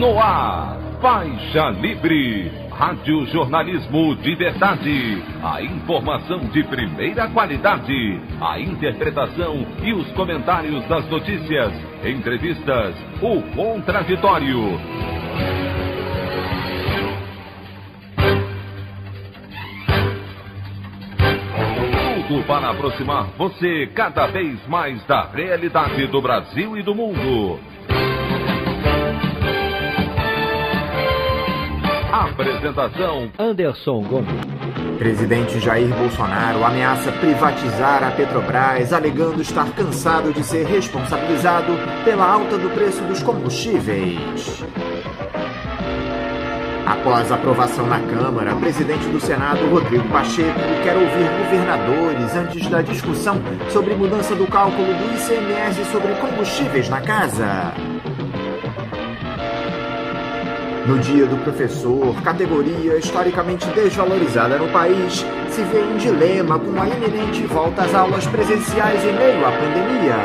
No ar, Faixa Livre, rádio jornalismo de verdade, a informação de primeira qualidade, a interpretação e os comentários das notícias, entrevistas, o contraditório. Tudo para aproximar você cada vez mais da realidade do Brasil e do mundo. Apresentação: Anderson Gomes. Presidente Jair Bolsonaro ameaça privatizar a Petrobras, alegando estar cansado de ser responsabilizado pela alta do preço dos combustíveis. Após a aprovação na Câmara, o presidente do Senado, Rodrigo Pacheco, quer ouvir governadores antes da discussão sobre mudança do cálculo do ICMS sobre combustíveis na casa. No Dia do Professor, categoria historicamente desvalorizada no país, se vê em dilema com a iminente volta às aulas presenciais em meio à pandemia.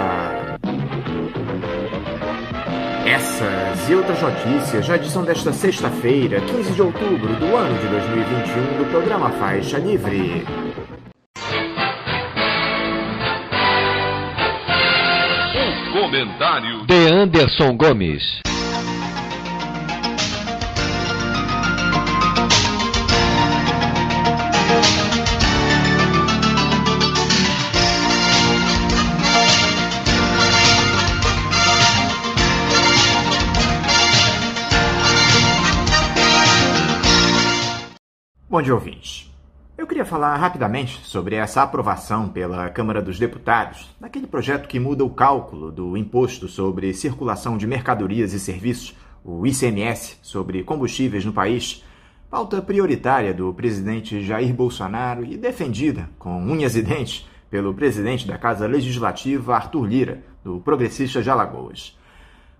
Essas e outras notícias na edição desta sexta-feira, 15 de outubro do ano de 2021, do programa Faixa Livre. O comentário de Anderson Gomes. Bom dia, ouvintes. Eu queria falar rapidamente sobre essa aprovação pela Câmara dos Deputados daquele projeto que muda o cálculo do Imposto sobre Circulação de Mercadorias e Serviços, o ICMS, sobre combustíveis no país, pauta prioritária do presidente Jair Bolsonaro e defendida com unhas e dentes pelo presidente da Casa Legislativa, Arthur Lira, do Progressistas de Alagoas.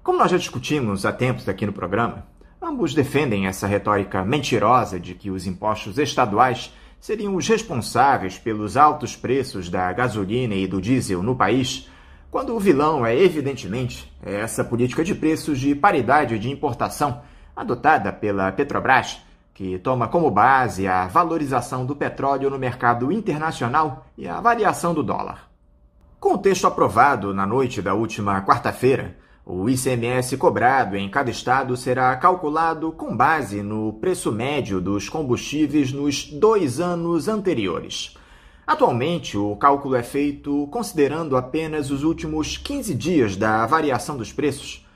Como nós já discutimos há tempos aqui no programa, ambos defendem essa retórica mentirosa de que os impostos estaduais seriam os responsáveis pelos altos preços da gasolina e do diesel no país, quando o vilão é, evidentemente, essa política de preços de paridade de importação adotada pela Petrobras, que toma como base a valorização do petróleo no mercado internacional e a variação do dólar. Com o texto aprovado na noite da última quarta-feira, o ICMS cobrado em cada estado será calculado com base no preço médio dos combustíveis nos 2 anos anteriores. Atualmente, o cálculo é feito considerando apenas os últimos 15 dias da variação dos preços.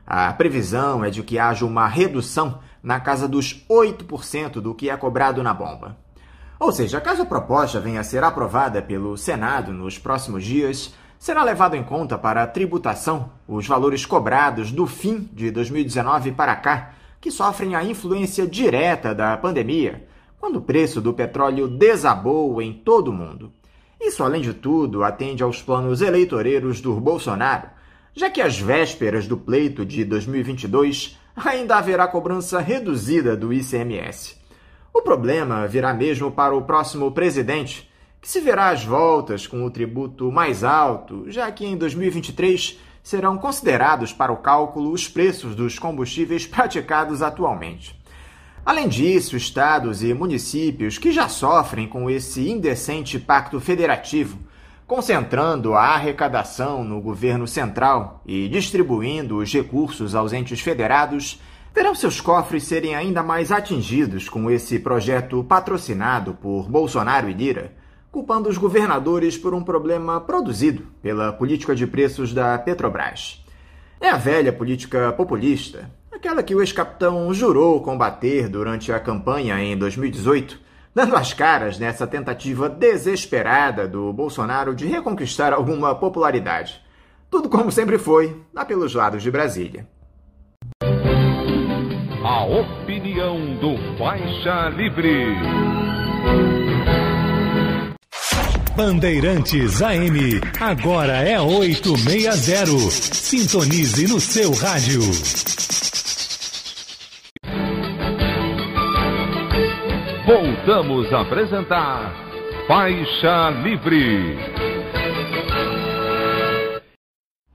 A previsão é de que haja uma redução na casa dos 8% do que é cobrado na bomba. Ou seja, caso a proposta venha a ser aprovada pelo Senado nos próximos dias, será levado em conta para a tributação os valores cobrados do fim de 2019 para cá, que sofrem a influência direta da pandemia, quando o preço do petróleo desabou em todo o mundo. Isso, além de tudo, atende aos planos eleitoreiros do Bolsonaro, já que às vésperas do pleito de 2022 ainda haverá cobrança reduzida do ICMS. O problema virá mesmo para o próximo presidente, que se verá às voltas com o tributo mais alto, já que em 2023 serão considerados para o cálculo os preços dos combustíveis praticados atualmente. Além disso, estados e municípios que já sofrem com esse indecente pacto federativo, concentrando a arrecadação no governo central e distribuindo os recursos aos entes federados, verão seus cofres serem ainda mais atingidos com esse projeto patrocinado por Bolsonaro e Lira, culpando os governadores por um problema produzido pela política de preços da Petrobras. É a velha política populista, aquela que o ex-capitão jurou combater durante a campanha em 2018, dando as caras nessa tentativa desesperada do Bolsonaro de reconquistar alguma popularidade. Tudo como sempre foi, lá pelos lados de Brasília. A opinião do Faixa Livre. Bandeirantes AM, agora é 860. Sintonize no seu rádio. Voltamos a apresentar Faixa Livre.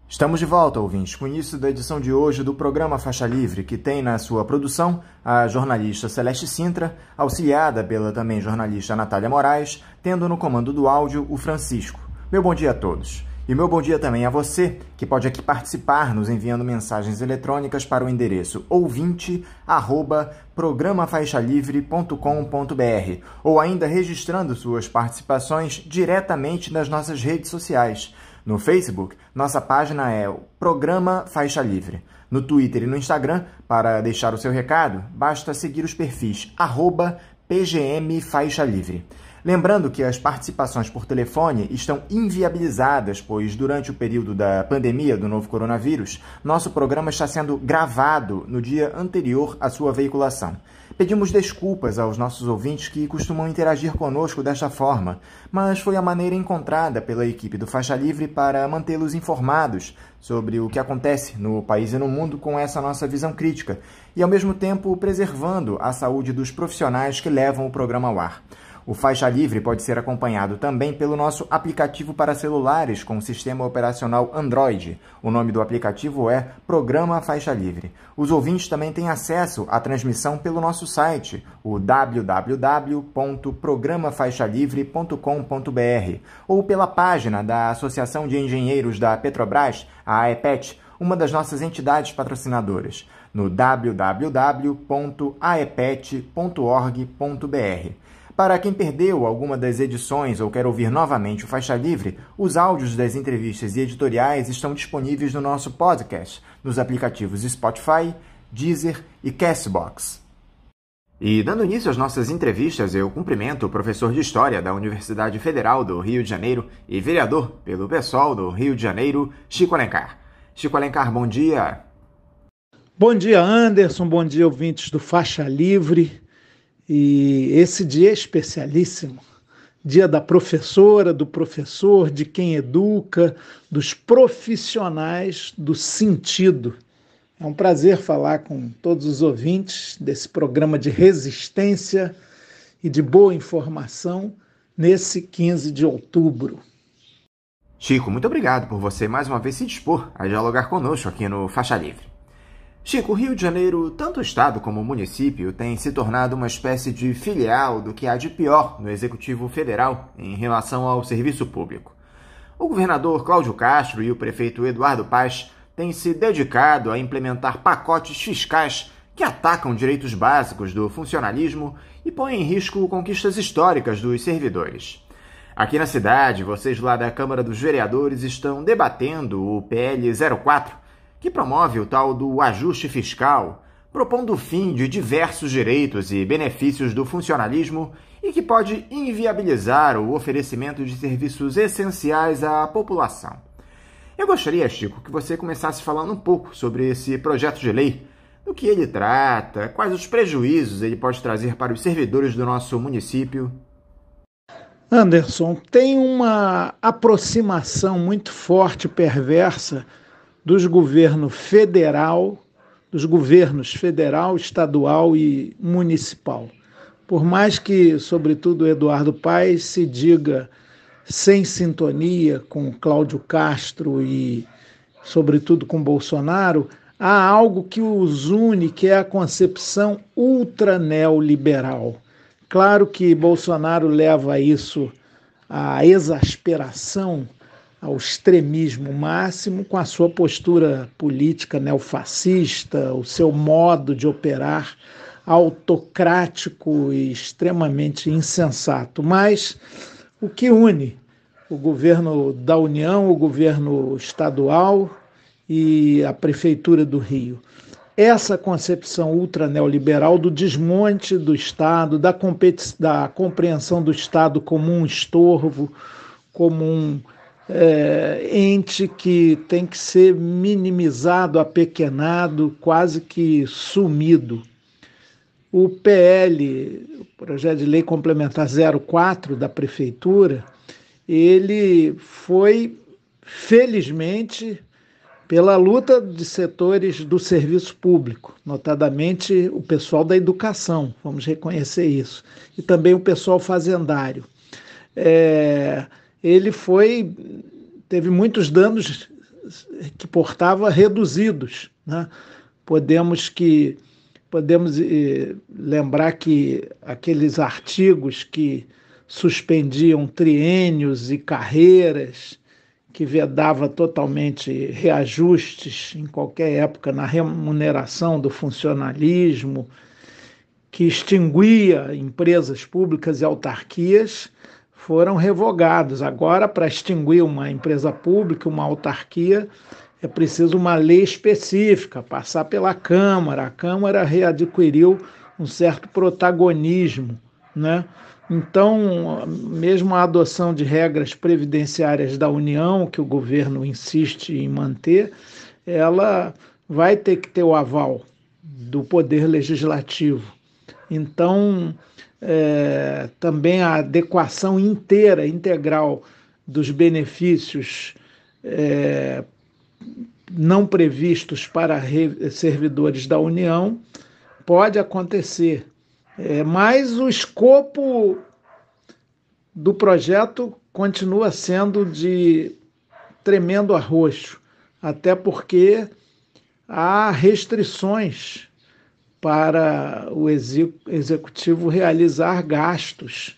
Estamos de volta, ouvintes, com o início da edição de hoje do programa Faixa Livre, que tem na sua produção a jornalista Celeste Sintra, auxiliada pela também jornalista Natália Moraes, tendo no comando do áudio o Francisco. Meu bom dia a todos. E meu bom dia também a você, que pode aqui participar nos enviando mensagens eletrônicas para o endereço ouvinte@programafaixalivre.com.br ou ainda registrando suas participações diretamente nas nossas redes sociais. No Facebook, nossa página é o Programa Faixa Livre. No Twitter e no Instagram, para deixar o seu recado, basta seguir os perfis @PGMFaixaLivre. Lembrando que as participações por telefone estão inviabilizadas, pois durante o período da pandemia do novo coronavírus, nosso programa está sendo gravado no dia anterior à sua veiculação. Pedimos desculpas aos nossos ouvintes que costumam interagir conosco desta forma, mas foi a maneira encontrada pela equipe do Faixa Livre para mantê-los informados sobre o que acontece no país e no mundo com essa nossa visão crítica e, ao mesmo tempo, preservando a saúde dos profissionais que levam o programa ao ar. O Faixa Livre pode ser acompanhado também pelo nosso aplicativo para celulares com sistema operacional Android. O nome do aplicativo é Programa Faixa Livre. Os ouvintes também têm acesso à transmissão pelo nosso site, o www.programafaixalivre.com.br, ou pela página da Associação de Engenheiros da Petrobras, a AEPET, uma das nossas entidades patrocinadoras, no www.aepet.org.br. Para quem perdeu alguma das edições ou quer ouvir novamente o Faixa Livre, os áudios das entrevistas e editoriais estão disponíveis no nosso podcast, nos aplicativos Spotify, Deezer e Castbox. E dando início às nossas entrevistas, eu cumprimento o professor de História da Universidade Federal do Rio de Janeiro e vereador pelo PSOL do Rio de Janeiro, Chico Alencar. Chico Alencar, bom dia. Bom dia, Anderson. Bom dia, ouvintes do Faixa Livre. E esse dia é especialíssimo, dia da professora, do professor, de quem educa, dos profissionais do sentido. É um prazer falar com todos os ouvintes desse programa de resistência e de boa informação nesse 15 de outubro. Chico, muito obrigado por você mais uma vez se dispor a dialogar conosco aqui no Faixa Livre. Chico, o Rio de Janeiro, tanto o estado como o município, tem se tornado uma espécie de filial do que há de pior no Executivo Federal em relação ao serviço público. O governador Cláudio Castro e o prefeito Eduardo Paes têm se dedicado a implementar pacotes fiscais que atacam direitos básicos do funcionalismo e põem em risco conquistas históricas dos servidores. Aqui na cidade, vocês lá da Câmara dos Vereadores estão debatendo o PL 04, que promove o tal do ajuste fiscal, propondo o fim de diversos direitos e benefícios do funcionalismo e que pode inviabilizar o oferecimento de serviços essenciais à população. Eu gostaria, Chico, que você começasse falando um pouco sobre esse projeto de lei, do que ele trata, quais os prejuízos ele pode trazer para os servidores do nosso município. Anderson, tem uma aproximação muito forte e perversa dos governos federal, estadual e municipal. Por mais que, sobretudo, Eduardo Paes se diga sem sintonia com Cláudio Castro e, sobretudo, com Bolsonaro, há algo que os une, que é a concepção ultra-neoliberal. Claro que Bolsonaro leva isso à exasperação, ao extremismo máximo, com a sua postura política neofascista, o seu modo de operar autocrático e extremamente insensato. Mas o que une o governo da União, o governo estadual e a Prefeitura do Rio? Essa concepção ultraneoliberal do desmonte do Estado, da compreensão do Estado como um estorvo, como um ente que tem que ser minimizado, apequenado, quase que sumido. O PL, o Projeto de Lei Complementar 04 da Prefeitura, ele foi, felizmente, pela luta de setores do serviço público, notadamente o pessoal da educação, vamos reconhecer isso, e também o pessoal fazendário. Ele teve muitos danos portava reduzidos, né? Podemos lembrar que aqueles artigos que suspendiam triênios e carreiras, que vedava totalmente reajustes em qualquer época na remuneração do funcionalismo, que extinguia empresas públicas e autarquias, foram revogados. Agora, para extinguir uma empresa pública, uma autarquia, é preciso uma lei específica, passar pela Câmara. A Câmara readquiriu um certo protagonismo, né? Então, mesmo a adoção de regras previdenciárias da União, que o governo insiste em manter, ela vai ter que ter o aval do Poder Legislativo. Então, também a adequação integral dos benefícios não previstos para servidores da União pode acontecer. Mas o escopo do projeto continua sendo de tremendo arroxo, até porque há restrições para o executivo realizar gastos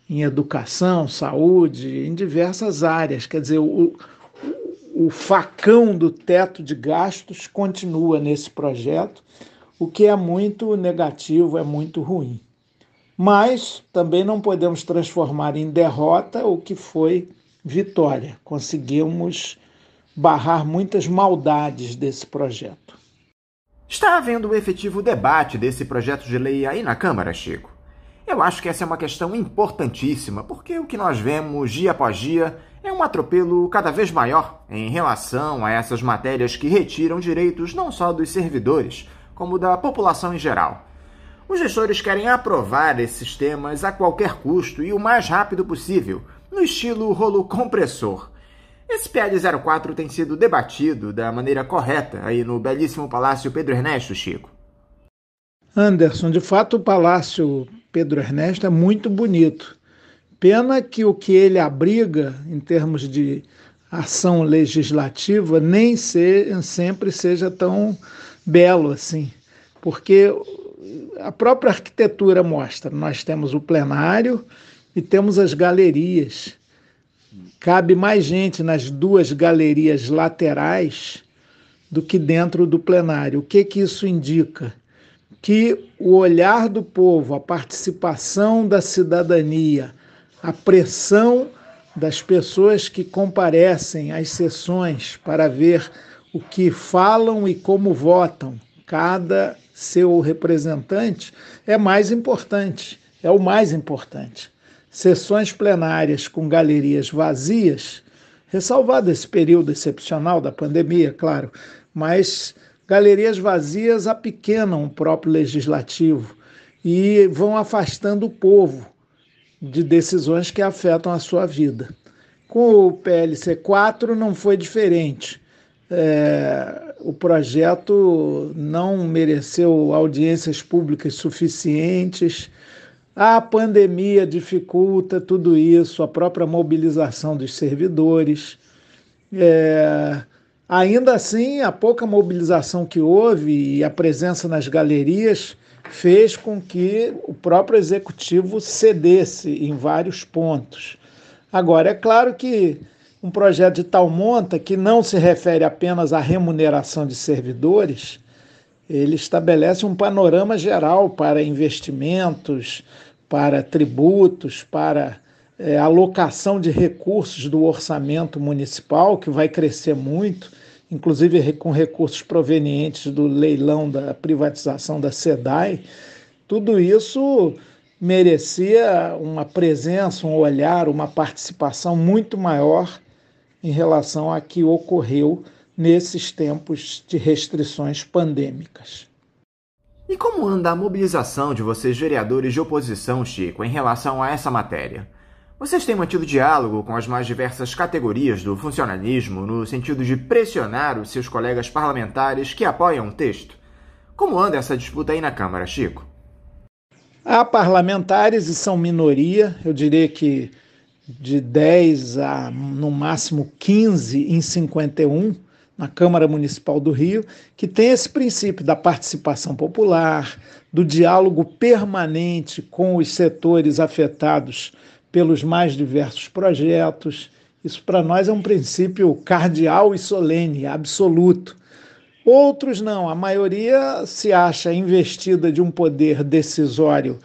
em educação, saúde, em diversas áreas. Quer dizer, o facão do teto de gastos continua nesse projeto, o que é muito negativo, é muito ruim. Mas também não podemos transformar em derrota o que foi vitória. Conseguimos barrar muitas maldades desse projeto. Está havendo um efetivo debate desse projeto de lei aí na Câmara, Chico? Eu acho que essa é uma questão importantíssima, porque o que nós vemos dia após dia é um atropelo cada vez maior em relação a essas matérias que retiram direitos não só dos servidores, como da população em geral. Os gestores querem aprovar esses temas a qualquer custo e o mais rápido possível, no estilo rolo compressor. Esse PL 04 tem sido debatido da maneira correta aí no belíssimo Palácio Pedro Ernesto, Chico? Anderson, de fato o Palácio Pedro Ernesto é muito bonito. Pena que o que ele abriga em termos de ação legislativa nem sempre seja tão belo assim, porque a própria arquitetura mostra, nós temos o plenário e temos as galerias. Cabe mais gente nas duas galerias laterais do que dentro do plenário. O que isso indica? Que o olhar do povo, a participação da cidadania, a pressão das pessoas que comparecem às sessões para ver o que falam e como votam cada seu representante é mais importante, é o mais importante. Sessões plenárias com galerias vazias, ressalvado esse período excepcional da pandemia, claro, mas galerias vazias apequenam o próprio legislativo e vão afastando o povo de decisões que afetam a sua vida. Com o PLC 4 não foi diferente. O projeto não mereceu audiências públicas suficientes, a pandemia dificulta tudo isso, a própria mobilização dos servidores. Ainda assim, a pouca mobilização que houve e a presença nas galerias fez com que o próprio executivo cedesse em vários pontos. Agora, é claro que um projeto de tal monta, que não se refere apenas à remuneração de servidores, ele estabelece um panorama geral para investimentos, para tributos, para alocação de recursos do orçamento municipal, que vai crescer muito, inclusive com recursos provenientes do leilão da privatização da SEDAI. Tudo isso merecia uma presença, um olhar, uma participação muito maior em relação a que ocorreu nesses tempos de restrições pandêmicas. E como anda a mobilização de vocês, vereadores de oposição, Chico, em relação a essa matéria? Vocês têm mantido diálogo com as mais diversas categorias do funcionalismo no sentido de pressionar os seus colegas parlamentares que apoiam o texto? Como anda essa disputa aí na Câmara, Chico? Há parlamentares, e são minoria, eu diria que de 10 a, no máximo, 15 em 51, na Câmara Municipal do Rio, que tem esse princípio da participação popular, do diálogo permanente com os setores afetados pelos mais diversos projetos. Isso, para nós, é um princípio cardeal e solene, absoluto. Outros não, a maioria se acha investida de um poder decisório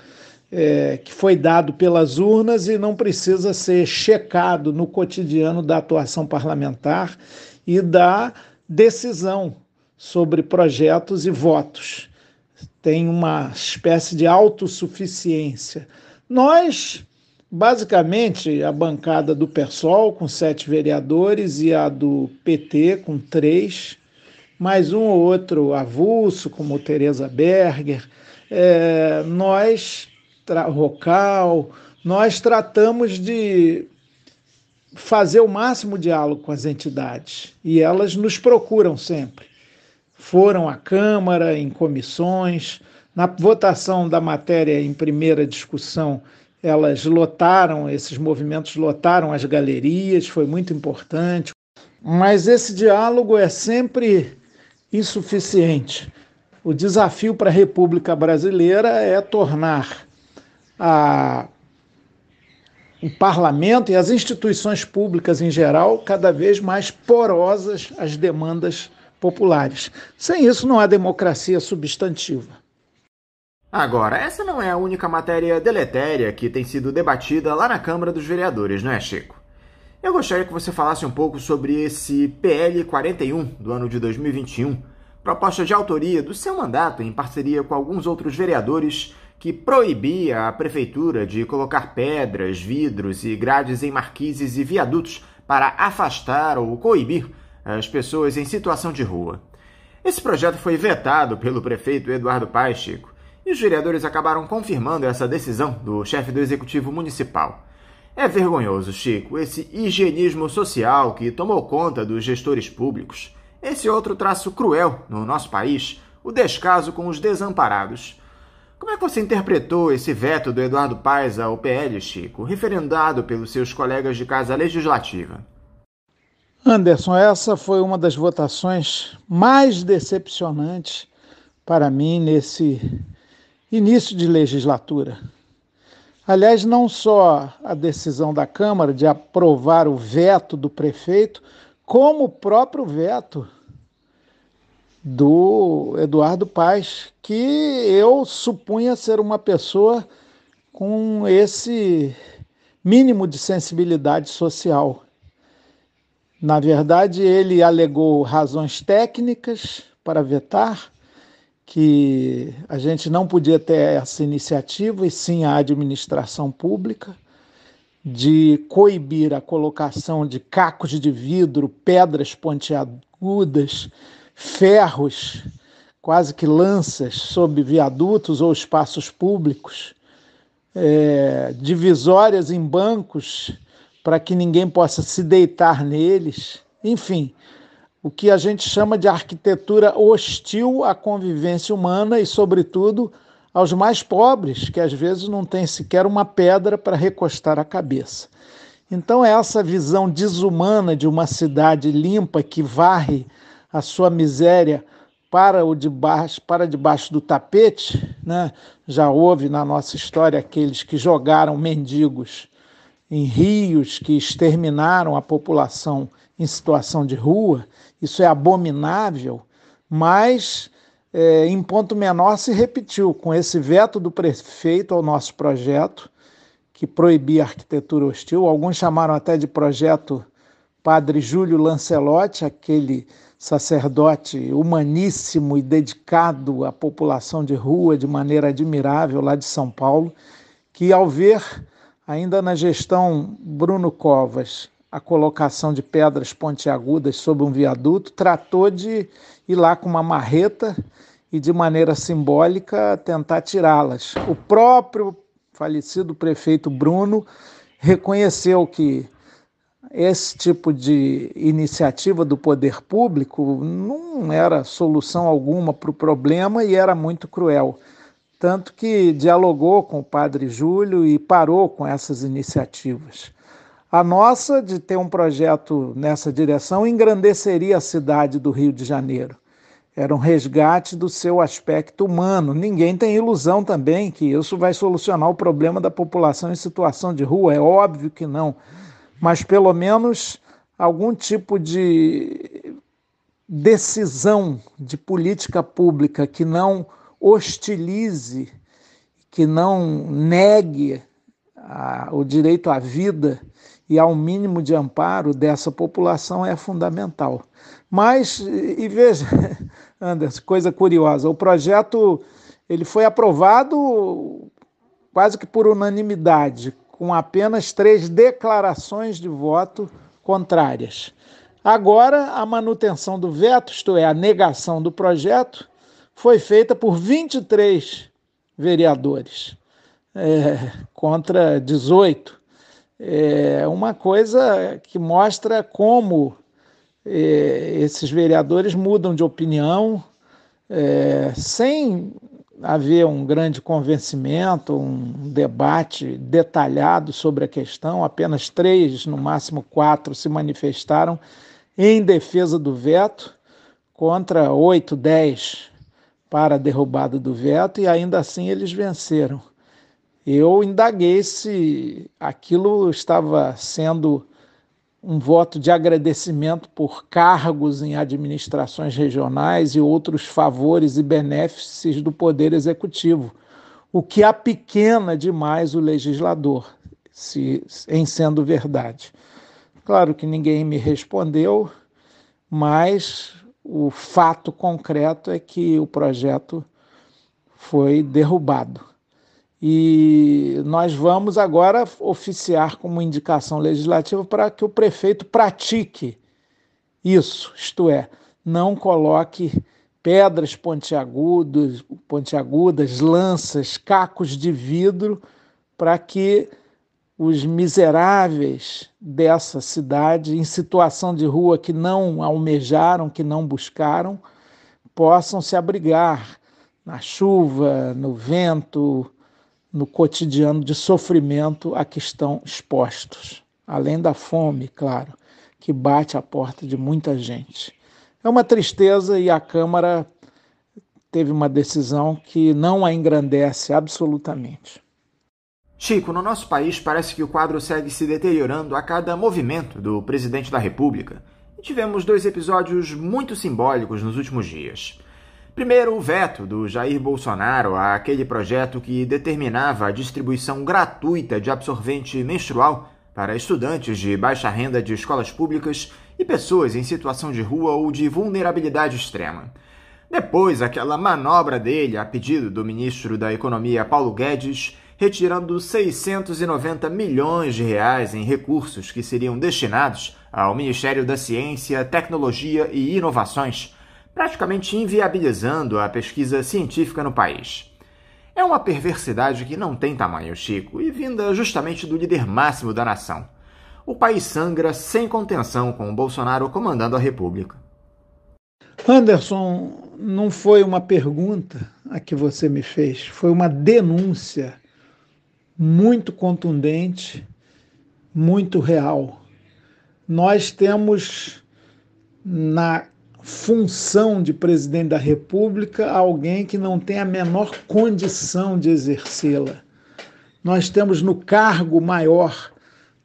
que foi dado pelas urnas e não precisa ser checado no cotidiano da atuação parlamentar e da decisão sobre projetos e votos. Tem uma espécie de autossuficiência. Nós, basicamente, a bancada do PSOL com 7 vereadores e a do PT com 3, mais um ou outro avulso, como Tereza Berger, nós tratamos de fazer o máximo diálogo com as entidades e elas nos procuram sempre. Foram à Câmara, em comissões, na votação da matéria em primeira discussão, esses movimentos lotaram as galerias, foi muito importante, mas esse diálogo é sempre insuficiente. O desafio para a República Brasileira é tornar o parlamento e as instituições públicas em geral cada vez mais porosas às demandas populares. Sem isso não há democracia substantiva. Agora, essa não é a única matéria deletéria que tem sido debatida lá na Câmara dos Vereadores, não é, Chico? Eu gostaria que você falasse um pouco sobre esse PL 41 do ano de 2021, proposta de autoria do seu mandato em parceria com alguns outros vereadores, que proibia a prefeitura de colocar pedras, vidros e grades em marquises e viadutos para afastar ou coibir as pessoas em situação de rua. Esse projeto foi vetado pelo prefeito Eduardo Paes, Chico, e os vereadores acabaram confirmando essa decisão do chefe do Executivo Municipal. É vergonhoso, Chico, esse higienismo social que tomou conta dos gestores públicos. Esse outro traço cruel no nosso país, o descaso com os desamparados. Como é que você interpretou esse veto do Eduardo Paes ao PL, Chico, referendado pelos seus colegas de casa legislativa? Anderson, essa foi uma das votações mais decepcionantes para mim nesse início de legislatura. Aliás, não só a decisão da Câmara de aprovar o veto do prefeito, como o próprio veto do Eduardo Paes, que eu supunha ser uma pessoa com esse mínimo de sensibilidade social. Na verdade, ele alegou razões técnicas para vetar, que a gente não podia ter essa iniciativa, e sim a administração pública, de coibir a colocação de cacos de vidro, pedras pontiagudas, ferros, quase que lanças, sob viadutos ou espaços públicos, divisórias em bancos para que ninguém possa se deitar neles, enfim, o que a gente chama de arquitetura hostil à convivência humana e, sobretudo, aos mais pobres, que às vezes não têm sequer uma pedra para recostar a cabeça. Então, essa visão desumana de uma cidade limpa que varre a sua miséria para debaixo do tapete, né? Já houve na nossa história aqueles que jogaram mendigos em rios, que exterminaram a população em situação de rua. Isso é abominável, mas em ponto menor se repetiu com esse veto do prefeito ao nosso projeto, que proibia a arquitetura hostil. Alguns chamaram até de projeto Padre Júlio Lancelotti, aquele sacerdote humaníssimo e dedicado à população de rua de maneira admirável lá de São Paulo, que ao ver, ainda na gestão Bruno Covas, a colocação de pedras pontiagudas sobre um viaduto, tratou de ir lá com uma marreta e de maneira simbólica tentar tirá-las. O próprio falecido prefeito Bruno reconheceu que esse tipo de iniciativa do poder público não era solução alguma para o problema e era muito cruel. Tanto que dialogou com o padre Júlio e parou com essas iniciativas. A nossa, de ter um projeto nessa direção, engrandeceria a cidade do Rio de Janeiro. Era um resgate do seu aspecto humano. Ninguém tem ilusão também que isso vai solucionar o problema da população em situação de rua, é óbvio que não. Mas pelo menos algum tipo de decisão de política pública que não hostilize, que não negue o direito à vida e ao mínimo de amparo dessa população é fundamental. Mas, e veja, Anderson, coisa curiosa, o projeto ele foi aprovado quase que por unanimidade, com apenas 3 declarações de voto contrárias. Agora, a manutenção do veto, isto é, a negação do projeto, foi feita por 23 vereadores, contra 18. É uma coisa que mostra como esses vereadores mudam de opinião sem haver um grande convencimento, um debate detalhado sobre a questão. Apenas 3, no máximo 4, se manifestaram em defesa do veto, contra 8, 10 para a derrubada do veto, e ainda assim eles venceram. Eu indaguei se aquilo estava sendo um voto de agradecimento por cargos em administrações regionais e outros favores e benefícios do Poder Executivo, o que apequena demais o legislador, em sendo verdade. Claro que ninguém me respondeu, mas o fato concreto é que o projeto foi derrubado. E nós vamos agora oficiar como indicação legislativa para que o prefeito pratique isso, isto é, não coloque pedras pontiagudas, lanças, cacos de vidro, para que os miseráveis dessa cidade, em situação de rua, que não almejaram, que não buscaram, possam se abrigar na chuva, no vento, no cotidiano de sofrimento a que estão expostos, além da fome, claro, que bate à porta de muita gente. É uma tristeza, e a Câmara teve uma decisão que não a engrandece absolutamente. Chico, no nosso país parece que o quadro segue se deteriorando a cada movimento do presidente da República. E tivemos 2 episódios muito simbólicos nos últimos dias. Primeiro, o veto do Jair Bolsonaro àquele projeto que determinava a distribuição gratuita de absorvente menstrual para estudantes de baixa renda de escolas públicas e pessoas em situação de rua ou de vulnerabilidade extrema. Depois, aquela manobra dele a pedido do ministro da Economia Paulo Guedes, retirando 690 milhões de reais em recursos que seriam destinados ao Ministério da Ciência, Tecnologia e Inovações, praticamente inviabilizando a pesquisa científica no país. É uma perversidade que não tem tamanho, Chico, e vinda justamente do líder máximo da nação. O país sangra sem contenção com o Bolsonaro comandando a República. Anderson, não foi uma pergunta a que você me fez, foi uma denúncia muito contundente, muito real. Nós temos na função de presidente da República alguém que não tem a menor condição de exercê-la. Nós temos no cargo maior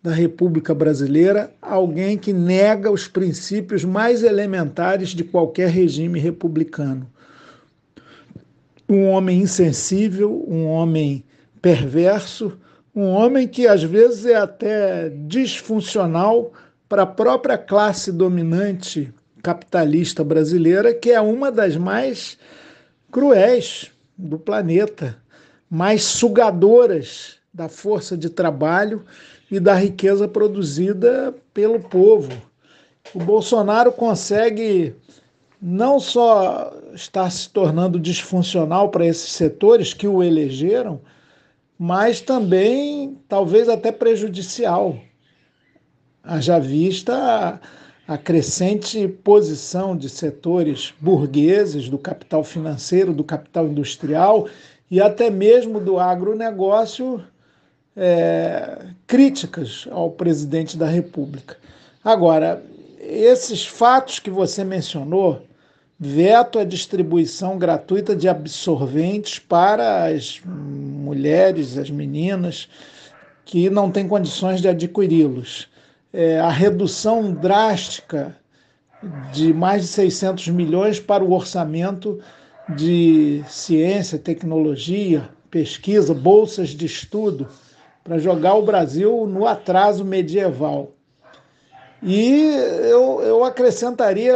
da República Brasileira alguém que nega os princípios mais elementares de qualquer regime republicano. Um homem insensível, um homem perverso, um homem que às vezes é até disfuncional para a própria classe dominante capitalista brasileira, que é uma das mais cruéis do planeta, mais sugadoras da força de trabalho e da riqueza produzida pelo povo. O Bolsonaro consegue não só estar se tornando disfuncional para esses setores que o elegeram, mas também talvez até prejudicial. Haja vista a crescente posição de setores burgueses, do capital financeiro, do capital industrial e até mesmo do agronegócio críticas ao presidente da República. Agora, esses fatos que você mencionou, veto à distribuição gratuita de absorventes para as mulheres, as meninas que não têm condições de adquiri-los, a redução drástica de mais de 600 milhões para o orçamento de ciência, tecnologia, pesquisa, bolsas de estudo, para jogar o Brasil no atraso medieval. E eu acrescentaria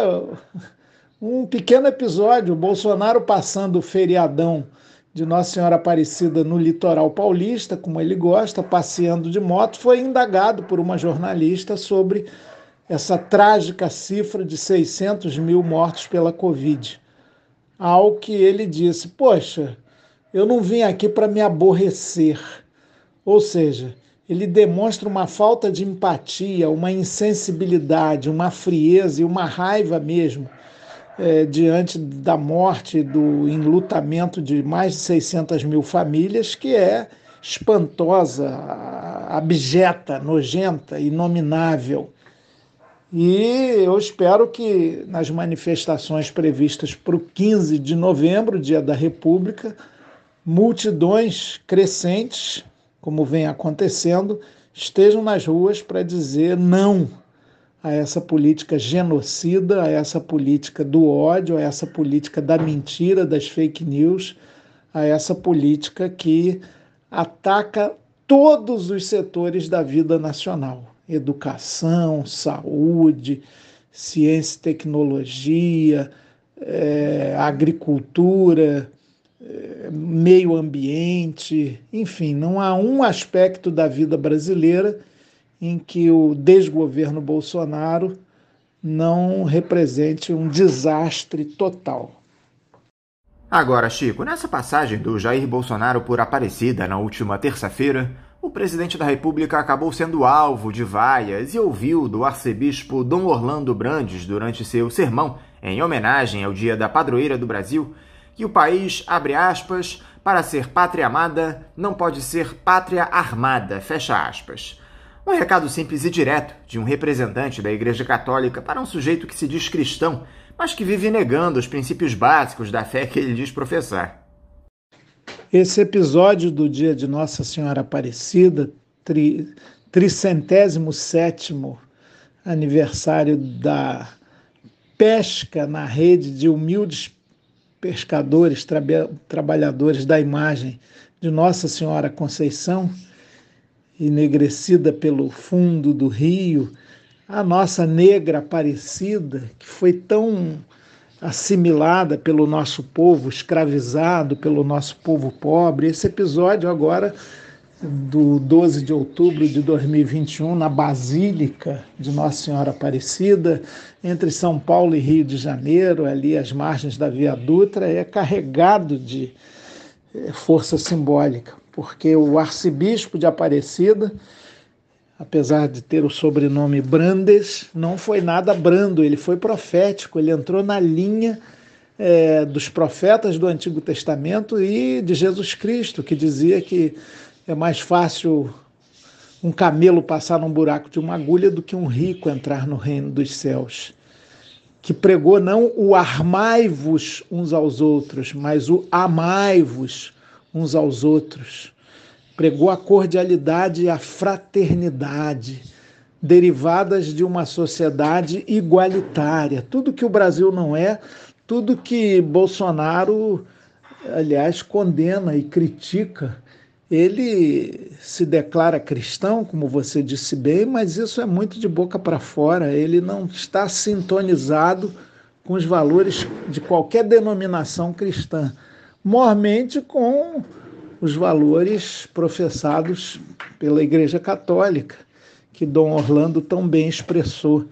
um pequeno episódio: o Bolsonaro passando o feriadão de Nossa Senhora Aparecida no litoral paulista, como ele gosta, passeando de moto, foi indagado por uma jornalista sobre essa trágica cifra de 600 mil mortos pela Covid. Ao que ele disse: poxa, eu não vim aqui para me aborrecer. Ou seja, ele demonstra uma falta de empatia, uma insensibilidade, uma frieza e uma raiva mesmo diante da morte, do enlutamento de mais de 600 mil famílias, que é espantosa, abjeta, nojenta, inominável. E eu espero que nas manifestações previstas para o 15 de novembro, Dia da República, multidões crescentes, como vem acontecendo, estejam nas ruas para dizer não a essa política genocida, a essa política do ódio, a essa política da mentira, das fake news, a essa política que ataca todos os setores da vida nacional: educação, saúde, ciência e tecnologia, agricultura, meio ambiente, enfim, não há um aspecto da vida brasileira em que o desgoverno Bolsonaro não represente um desastre total. Agora, Chico, nessa passagem do Jair Bolsonaro por Aparecida na última terça-feira, o presidente da República acabou sendo alvo de vaias e ouviu do arcebispo Dom Orlando Brandes, durante seu sermão em homenagem ao Dia da Padroeira do Brasil, que o país, abre aspas, para ser pátria amada, não pode ser pátria armada, fecha aspas. Um recado simples e direto de um representante da Igreja Católica para um sujeito que se diz cristão, mas que vive negando os princípios básicos da fé que ele diz professar. Esse episódio do dia de Nossa Senhora Aparecida, 307º aniversário da pesca na rede de humildes pescadores, trabalhadores da imagem de Nossa Senhora Conceição, enegrecida pelo fundo do rio, a nossa negra Aparecida, que foi tão assimilada pelo nosso povo, escravizado pelo nosso povo pobre. Esse episódio agora, do 12 de outubro de 2021, na Basílica de Nossa Senhora Aparecida, entre São Paulo e Rio de Janeiro, ali às margens da Via Dutra, é carregado de força simbólica, porque o arcebispo de Aparecida, apesar de ter o sobrenome Brandes, não foi nada brando, ele foi profético, ele entrou na linha dos profetas do Antigo Testamento e de Jesus Cristo, que dizia que é mais fácil um camelo passar num buraco de uma agulha do que um rico entrar no reino dos céus. Que pregou não o armai-vos uns aos outros, mas o amai-vos uns aos outros. Pregou a cordialidade e a fraternidade, derivadas de uma sociedade igualitária. Tudo que o Brasil não é, tudo que Bolsonaro, aliás, condena e critica. Ele se declara cristão, como você disse bem, mas isso é muito de boca para fora. Ele não está sintonizado com os valores de qualquer denominação cristã, mormente com os valores professados pela Igreja Católica, que Dom Orlando tão bem expressou.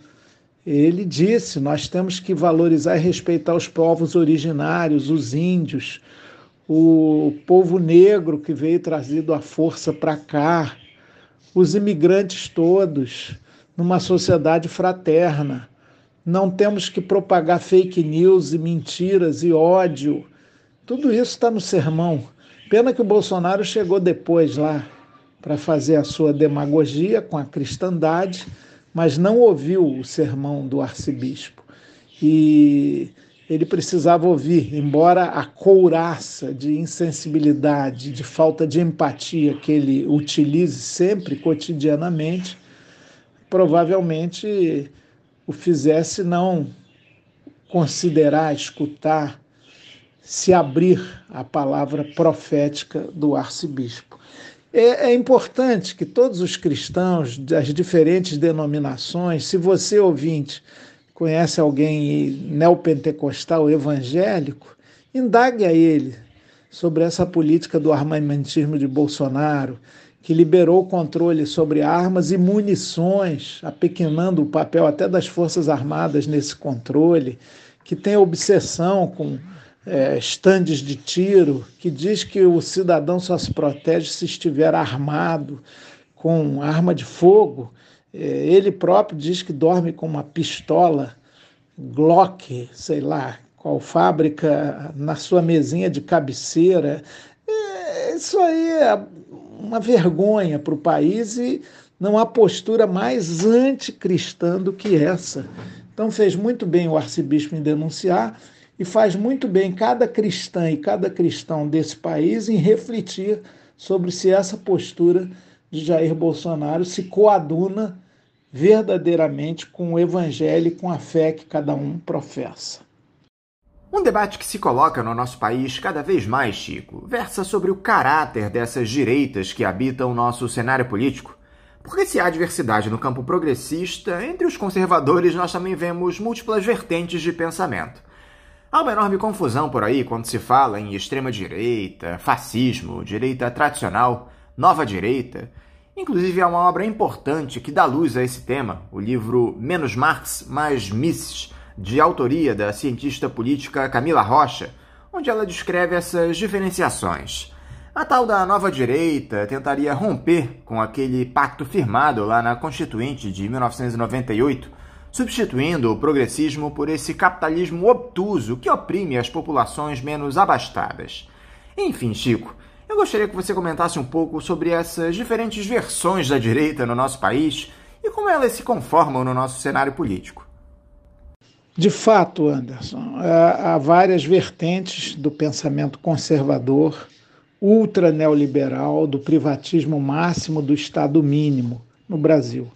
Ele disse: nós temos que valorizar e respeitar os povos originários, os índios, o povo negro que veio trazido à força para cá, os imigrantes todos, numa sociedade fraterna. Não temos que propagar fake news e mentiras e ódio. Tudo isso está no sermão. Pena que o Bolsonaro chegou depois lá, para fazer a sua demagogia com a cristandade, mas não ouviu o sermão do arcebispo. E ele precisava ouvir, embora a couraça de insensibilidade, de falta de empatia que ele utilize sempre, cotidianamente, provavelmente o fizesse não considerar, escutar, se abrir à palavra profética do arcebispo. É importante que todos os cristãos das diferentes denominações, se você, ouvinte, conhece alguém neopentecostal evangélico, indague a ele sobre essa política do armamentismo de Bolsonaro, que liberou o controle sobre armas e munições, apequenando o papel até das Forças Armadas nesse controle, que tem obsessão com estandes de tiro, que diz que o cidadão só se protege se estiver armado com arma de fogo. Ele próprio diz que dorme com uma pistola Glock, sei lá, qual fábrica, na sua mesinha de cabeceira. Isso aí é uma vergonha para o país e não há postura mais anticristã do que essa. Então fez muito bem o arcebispo em denunciar e faz muito bem cada cristã e cada cristão desse país em refletir sobre se essa postura de Jair Bolsonaro se coaduna verdadeiramente com o evangelho e com a fé que cada um professa. Um debate que se coloca no nosso país cada vez mais, Chico, versa sobre o caráter dessas direitas que habitam o nosso cenário político. Porque se há diversidade no campo progressista, entre os conservadores nós também vemos múltiplas vertentes de pensamento. Há uma enorme confusão por aí quando se fala em extrema-direita, fascismo, direita tradicional, nova direita. Inclusive há uma obra importante que dá luz a esse tema, o livro Menos Marx, Mais Mises, de autoria da cientista política Camila Rocha, onde ela descreve essas diferenciações. A tal da nova direita tentaria romper com aquele pacto firmado lá na Constituinte de 1998, substituindo o progressismo por esse capitalismo obtuso que oprime as populações menos abastadas. Enfim, Chico, eu gostaria que você comentasse um pouco sobre essas diferentes versões da direita no nosso país e como elas se conformam no nosso cenário político. De fato, Anderson, há várias vertentes do pensamento conservador, ultra-neoliberal, do privatismo máximo, do Estado mínimo no Brasil.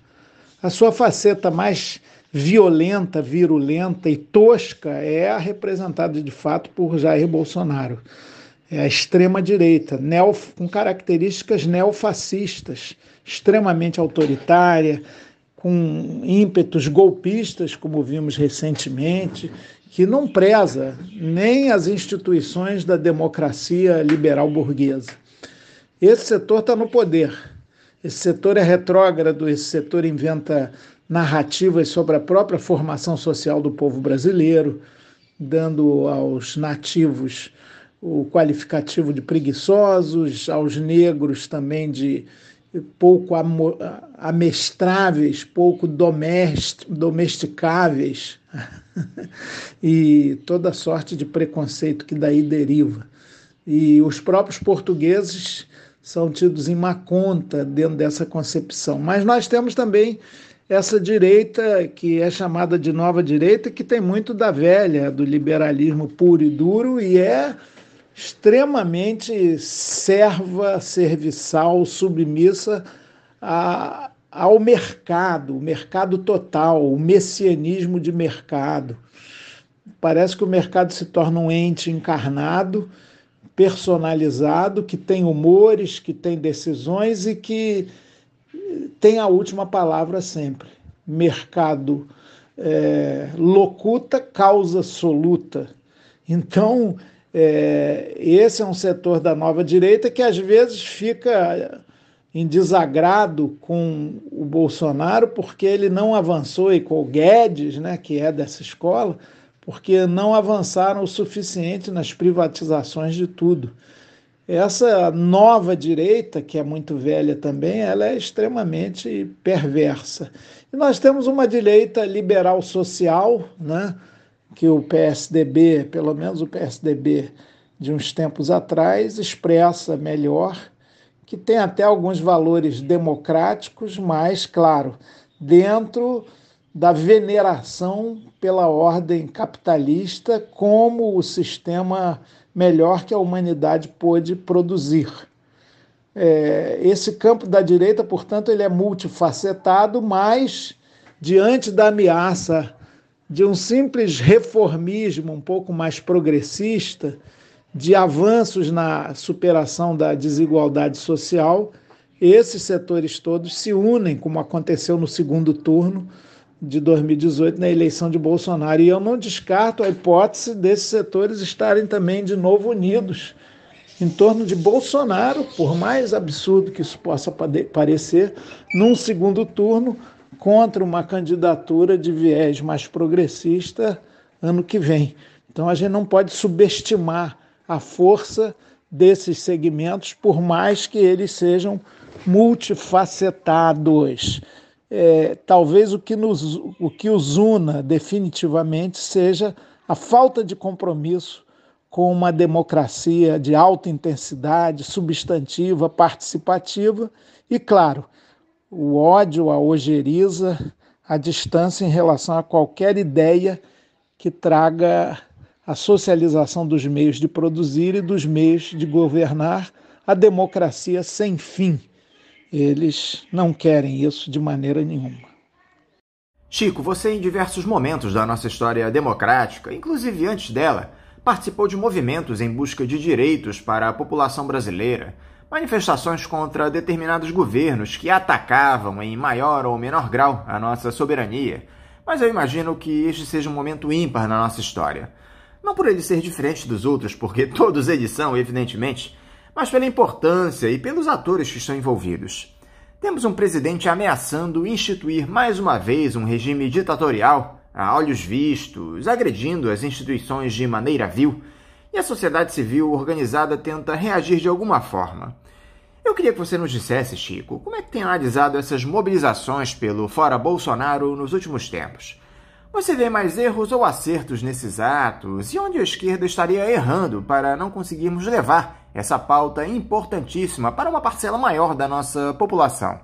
A sua faceta mais violenta, virulenta e tosca é a representada de fato por Jair Bolsonaro. É a extrema-direita, com características neofascistas, extremamente autoritária, com ímpetos golpistas, como vimos recentemente, que não preza nem as instituições da democracia liberal burguesa. Esse setor está no poder. Esse setor é retrógrado, esse setor inventa narrativas sobre a própria formação social do povo brasileiro, dando aos nativos o qualificativo de preguiçosos, aos negros também de pouco amestráveis, pouco domesticáveis, e toda sorte de preconceito que daí deriva. E os próprios portugueses são tidos em má conta dentro dessa concepção. Mas nós temos também essa direita que é chamada de nova direita, que tem muito da velha, do liberalismo puro e duro, e é extremamente serva, serviçal, submissa ao mercado, o mercado total, o messianismo de mercado. Parece que o mercado se torna um ente encarnado, personalizado, que tem humores, que tem decisões e que tem a última palavra sempre. Mercado locuta, causa soluta. Então, esse é um setor da nova direita que às vezes fica em desagrado com o Bolsonaro porque ele não avançou, e com o Guedes, né, que é dessa escola, porque não avançaram o suficiente nas privatizações de tudo. Essa nova direita, que é muito velha também, ela é extremamente perversa. E nós temos uma direita liberal social, né, que o PSDB, pelo menos o PSDB de uns tempos atrás, expressa melhor, que tem até alguns valores democráticos, mas, claro, dentro da veneração pela ordem capitalista como o sistema melhor que a humanidade pôde produzir. Esse campo da direita, portanto, ele é multifacetado, mas diante da ameaça de um simples reformismo um pouco mais progressista, de avanços na superação da desigualdade social, esses setores todos se unem, como aconteceu no segundo turno de 2018, na eleição de Bolsonaro. E eu não descarto a hipótese desses setores estarem também de novo unidos em torno de Bolsonaro, por mais absurdo que isso possa parecer, num segundo turno, contra uma candidatura de viés mais progressista ano que vem. Então a gente não pode subestimar a força desses segmentos, por mais que eles sejam multifacetados. Talvez o que os una definitivamente seja a falta de compromisso com uma democracia de alta intensidade, substantiva, participativa e, claro, o ódio, a ojeriza, a distância em relação a qualquer ideia que traga a socialização dos meios de produzir e dos meios de governar, a democracia sem fim. Eles não querem isso de maneira nenhuma. Chico, você em diversos momentos da nossa história democrática, inclusive antes dela, participou de movimentos em busca de direitos para a população brasileira, manifestações contra determinados governos que atacavam em maior ou menor grau a nossa soberania. Mas eu imagino que este seja um momento ímpar na nossa história. Não por ele ser diferente dos outros, porque todos eles são, evidentemente, mas pela importância e pelos atores que estão envolvidos. Temos um presidente ameaçando instituir mais uma vez um regime ditatorial, a olhos vistos, agredindo as instituições de maneira vil, e a sociedade civil organizada tenta reagir de alguma forma. Eu queria que você nos dissesse, Chico, como é que tem analisado essas mobilizações pelo Fora Bolsonaro nos últimos tempos? Você vê mais erros ou acertos nesses atos? E onde a esquerda estaria errando para não conseguirmos levar essa pauta importantíssima para uma parcela maior da nossa população?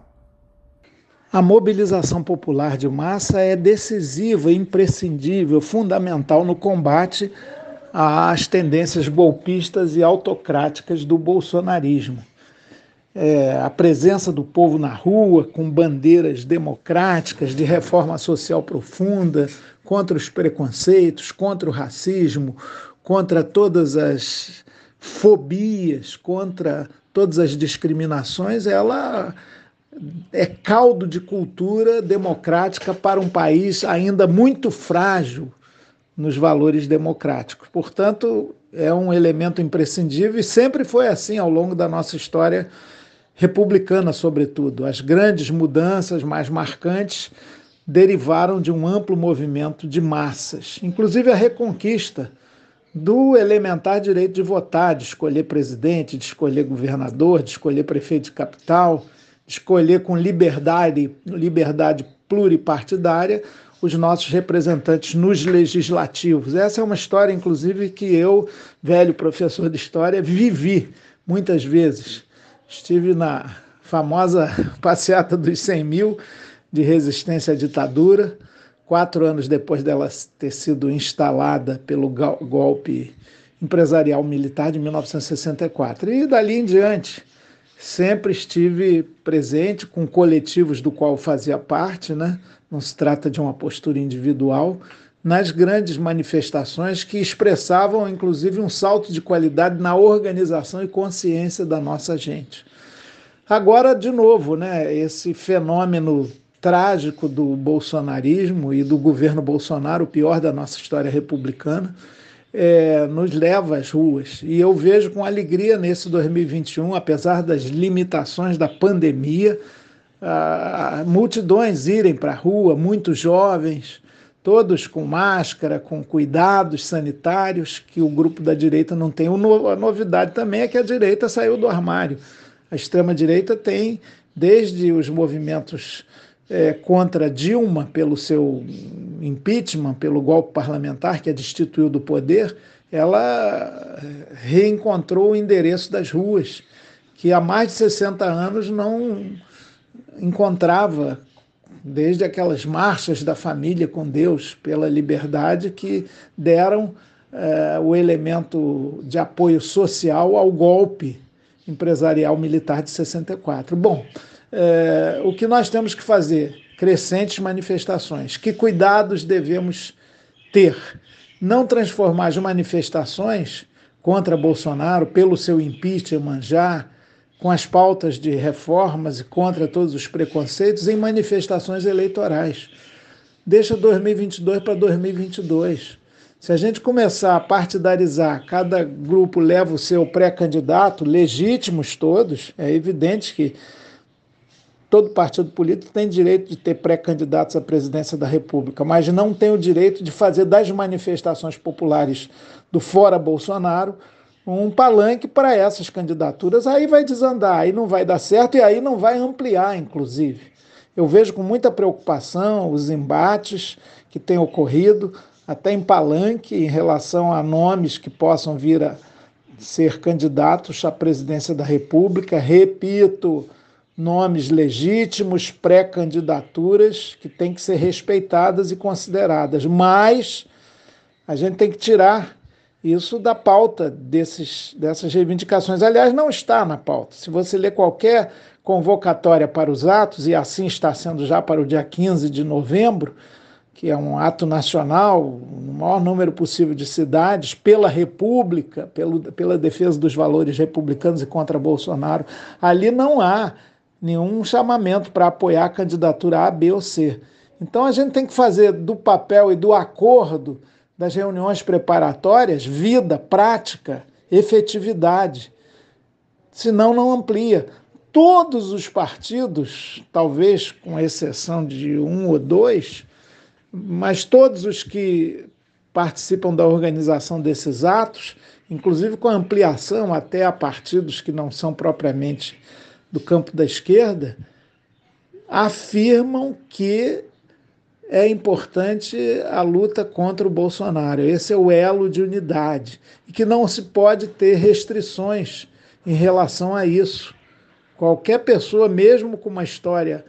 A mobilização popular de massa é decisiva, imprescindível, fundamental no combate às tendências golpistas e autocráticas do bolsonarismo. A presença do povo na rua, com bandeiras democráticas de reforma social profunda, contra os preconceitos, contra o racismo, contra todas as fobias, contra todas as discriminações, ela é caldo de cultura democrática para um país ainda muito frágil nos valores democráticos. Portanto, é um elemento imprescindível e sempre foi assim ao longo da nossa história republicana, sobretudo. As grandes mudanças mais marcantes derivaram de um amplo movimento de massas, inclusive a reconquista do elementar direito de votar, de escolher presidente, de escolher governador, de escolher prefeito de capital, de escolher com liberdade pluripartidária os nossos representantes nos legislativos. Essa é uma história, inclusive, que eu, velho professor de história, vivi muitas vezes. Estive na famosa passeata dos 100 mil de resistência à ditadura, 4 anos depois dela ter sido instalada pelo golpe empresarial militar de 1964. E dali em diante, sempre estive presente com coletivos do qual fazia parte, né? Não se trata de uma postura individual, nas grandes manifestações que expressavam, inclusive, um salto de qualidade na organização e consciência da nossa gente. Agora, de novo, né, esse fenômeno trágico do bolsonarismo e do governo Bolsonaro, o pior da nossa história republicana, nos leva às ruas. E eu vejo com alegria nesse 2021, apesar das limitações da pandemia, multidões irem para a rua, muitos jovens, todos com máscara, com cuidados sanitários, que o grupo da direita não tem. A novidade também é que a direita saiu do armário. A extrema-direita tem, desde os movimentos contra Dilma, pelo seu impeachment, pelo golpe parlamentar que a destituiu do poder, ela reencontrou o endereço das ruas que há mais de 60 anos não encontrava, desde aquelas marchas da família com Deus pela liberdade, que deram o elemento de apoio social ao golpe empresarial militar de 64. Bom, o que nós temos que fazer? Crescentes manifestações. Que cuidados devemos ter? Não transformar as manifestações contra Bolsonaro, pelo seu impeachment já, com as pautas de reformas e contra todos os preconceitos, em manifestações eleitorais. Deixa 2022 para 2022. Se a gente começar a partidarizar, cada grupo leva o seu pré-candidato, legítimos todos, é evidente que todo partido político tem direito de ter pré-candidatos à presidência da República, mas não tem o direito de fazer das manifestações populares do Fora Bolsonaro um palanque para essas candidaturas. Aí vai desandar, aí não vai dar certo e aí não vai ampliar, inclusive. Eu vejo com muita preocupação os embates que têm ocorrido, até em palanque, em relação a nomes que possam vir a ser candidatos à presidência da República. Repito, nomes legítimos, pré-candidaturas que têm que ser respeitadas e consideradas, mas a gente tem que tirar isso da pauta dessas reivindicações. Aliás, não está na pauta. Se você ler qualquer convocatória para os atos, e assim está sendo já para o dia 15 de novembro, que é um ato nacional, no maior número possível de cidades, pela República, pela defesa dos valores republicanos e contra Bolsonaro, ali não há nenhum chamamento para apoiar a candidatura A, B ou C. Então a gente tem que fazer do papel e do acordo das reuniões preparatórias vida, prática, efetividade. Senão não amplia. Todos os partidos, talvez com exceção de um ou dois, mas todos os que participam da organização desses atos, inclusive com ampliação até a partidos que não são propriamente do campo da esquerda, afirmam que é importante a luta contra o Bolsonaro. Esse é o elo de unidade e que não se pode ter restrições em relação a isso. Qualquer pessoa, mesmo com uma história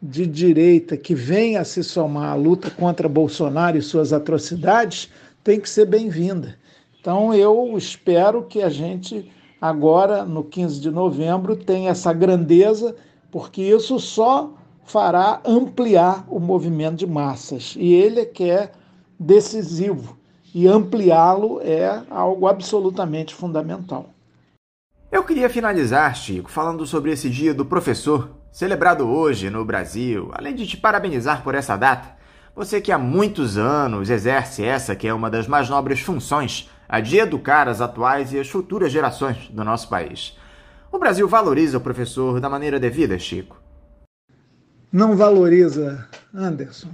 de direita que venha a se somar à luta contra Bolsonaro e suas atrocidades, tem que ser bem-vinda. Então eu espero que a gente agora, no 15 de novembro, tenha essa grandeza, porque isso só fará ampliar o movimento de massas. E ele é que é decisivo. E ampliá-lo é algo absolutamente fundamental. Eu queria finalizar, Chico, falando sobre esse Dia do Professor, celebrado hoje no Brasil, além de te parabenizar por essa data. Você que há muitos anos exerce essa que é uma das mais nobres funções, a de educar as atuais e as futuras gerações do nosso país. O Brasil valoriza o professor da maneira devida, Chico? Não valoriza, Anderson.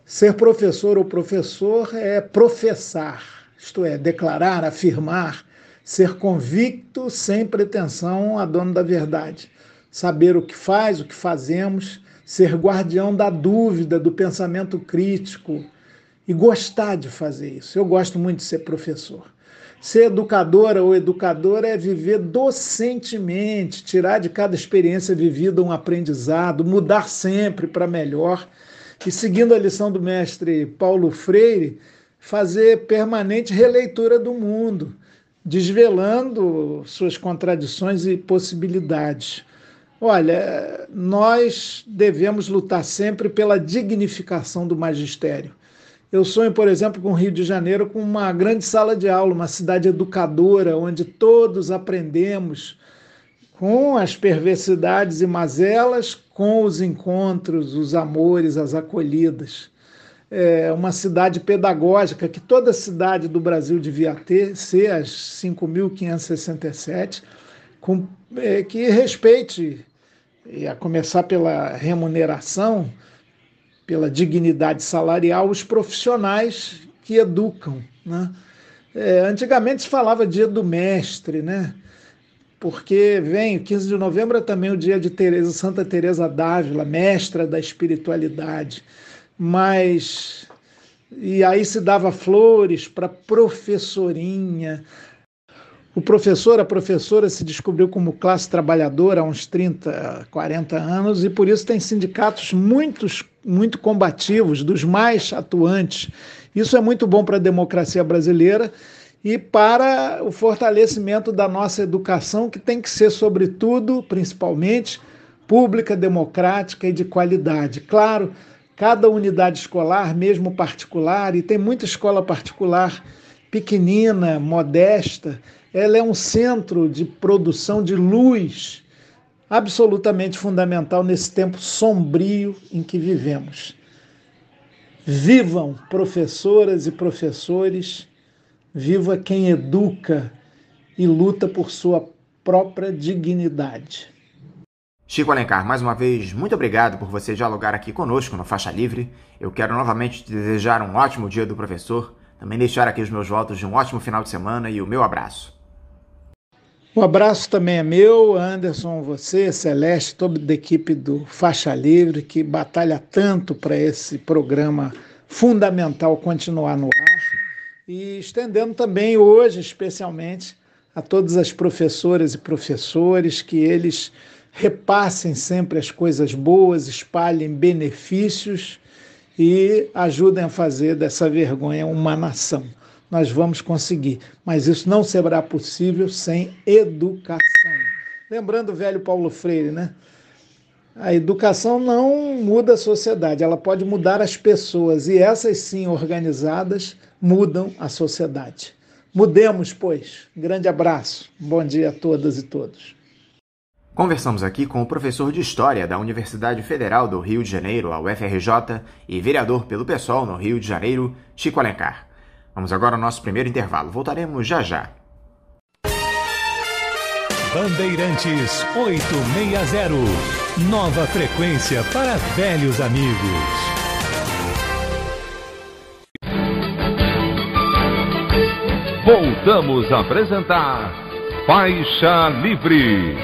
Ser professor ou professor é professar, isto é, declarar, afirmar, ser convicto sem pretensão a dono da verdade, saber o que faz, o que fazemos, ser guardião da dúvida, do pensamento crítico e gostar de fazer isso. Eu gosto muito de ser professor. Ser educadora ou educadora é viver docentemente, tirar de cada experiência vivida um aprendizado, mudar sempre para melhor e, seguindo a lição do mestre Paulo Freire, fazer permanente releitura do mundo, desvelando suas contradições e possibilidades. Olha, nós devemos lutar sempre pela dignificação do magistério. Eu sonho, por exemplo, com o Rio de Janeiro com uma grande sala de aula, uma cidade educadora, onde todos aprendemos com as perversidades e mazelas, com os encontros, os amores, as acolhidas. É uma cidade pedagógica que toda cidade do Brasil devia ter, ser as 5.567, que respeite, e a começar pela remuneração, pela dignidade salarial, os profissionais que educam, né? Antigamente se falava dia do mestre, né? Porque vem, 15 de novembro é também o dia de Santa Teresa d'Ávila, mestra da espiritualidade. E aí se dava flores para professorinha. O professor, a professora se descobriu como classe trabalhadora há uns 30, 40 anos e por isso tem sindicatos muito combativos, dos mais atuantes. Isso é muito bom para a democracia brasileira e para o fortalecimento da nossa educação, que tem que ser, sobretudo, principalmente, pública, democrática e de qualidade. Claro, cada unidade escolar, mesmo particular, e tem muita escola particular pequenina, modesta, ela é um centro de produção de luz absolutamente fundamental nesse tempo sombrio em que vivemos. Vivam professoras e professores, viva quem educa e luta por sua própria dignidade. Chico Alencar, mais uma vez, muito obrigado por você dialogar aqui conosco no Faixa Livre. Eu quero novamente te desejar um ótimo dia do professor, também deixar aqui os meus votos de um ótimo final de semana e o meu abraço. O abraço também é meu, Anderson, você, Celeste, toda a equipe do Faixa Livre, que batalha tanto para esse programa fundamental continuar no ar. E estendendo também hoje, especialmente, a todas as professoras e professores, que eles repassem sempre as coisas boas, espalhem benefícios e ajudem a fazer dessa vergonha uma nação. Nós vamos conseguir, mas isso não será possível sem educação. Lembrando o velho Paulo Freire, né? A educação não muda a sociedade, ela pode mudar as pessoas, e essas sim, organizadas, mudam a sociedade. Mudemos, pois. Grande abraço. Bom dia a todas e todos. Conversamos aqui com o professor de História da Universidade Federal do Rio de Janeiro, a UFRJ, e vereador pelo PSOL no Rio de Janeiro, Chico Alencar. Vamos agora ao nosso primeiro intervalo. Voltaremos já já. Bandeirantes 860. Nova frequência para velhos amigos. Voltamos a apresentar Faixa Livre.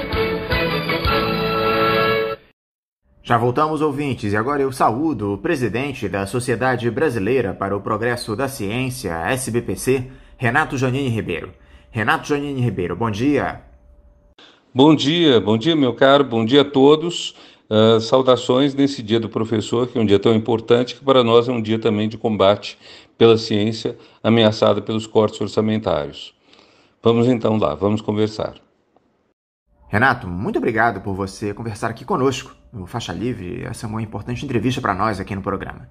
Já voltamos, ouvintes, e agora eu saúdo o presidente da Sociedade Brasileira para o Progresso da Ciência, SBPC, Renato Giannini Ribeiro. Renato Giannini Ribeiro, bom dia. Bom dia, meu caro, bom dia a todos. Saudações nesse dia do professor, que é um dia tão importante, que para nós é um dia também de combate pela ciência ameaçada pelos cortes orçamentários. Vamos então lá, vamos conversar. Renato, muito obrigado por você conversar aqui conosco no Faixa Livre. Essa é uma importante entrevista para nós aqui no programa.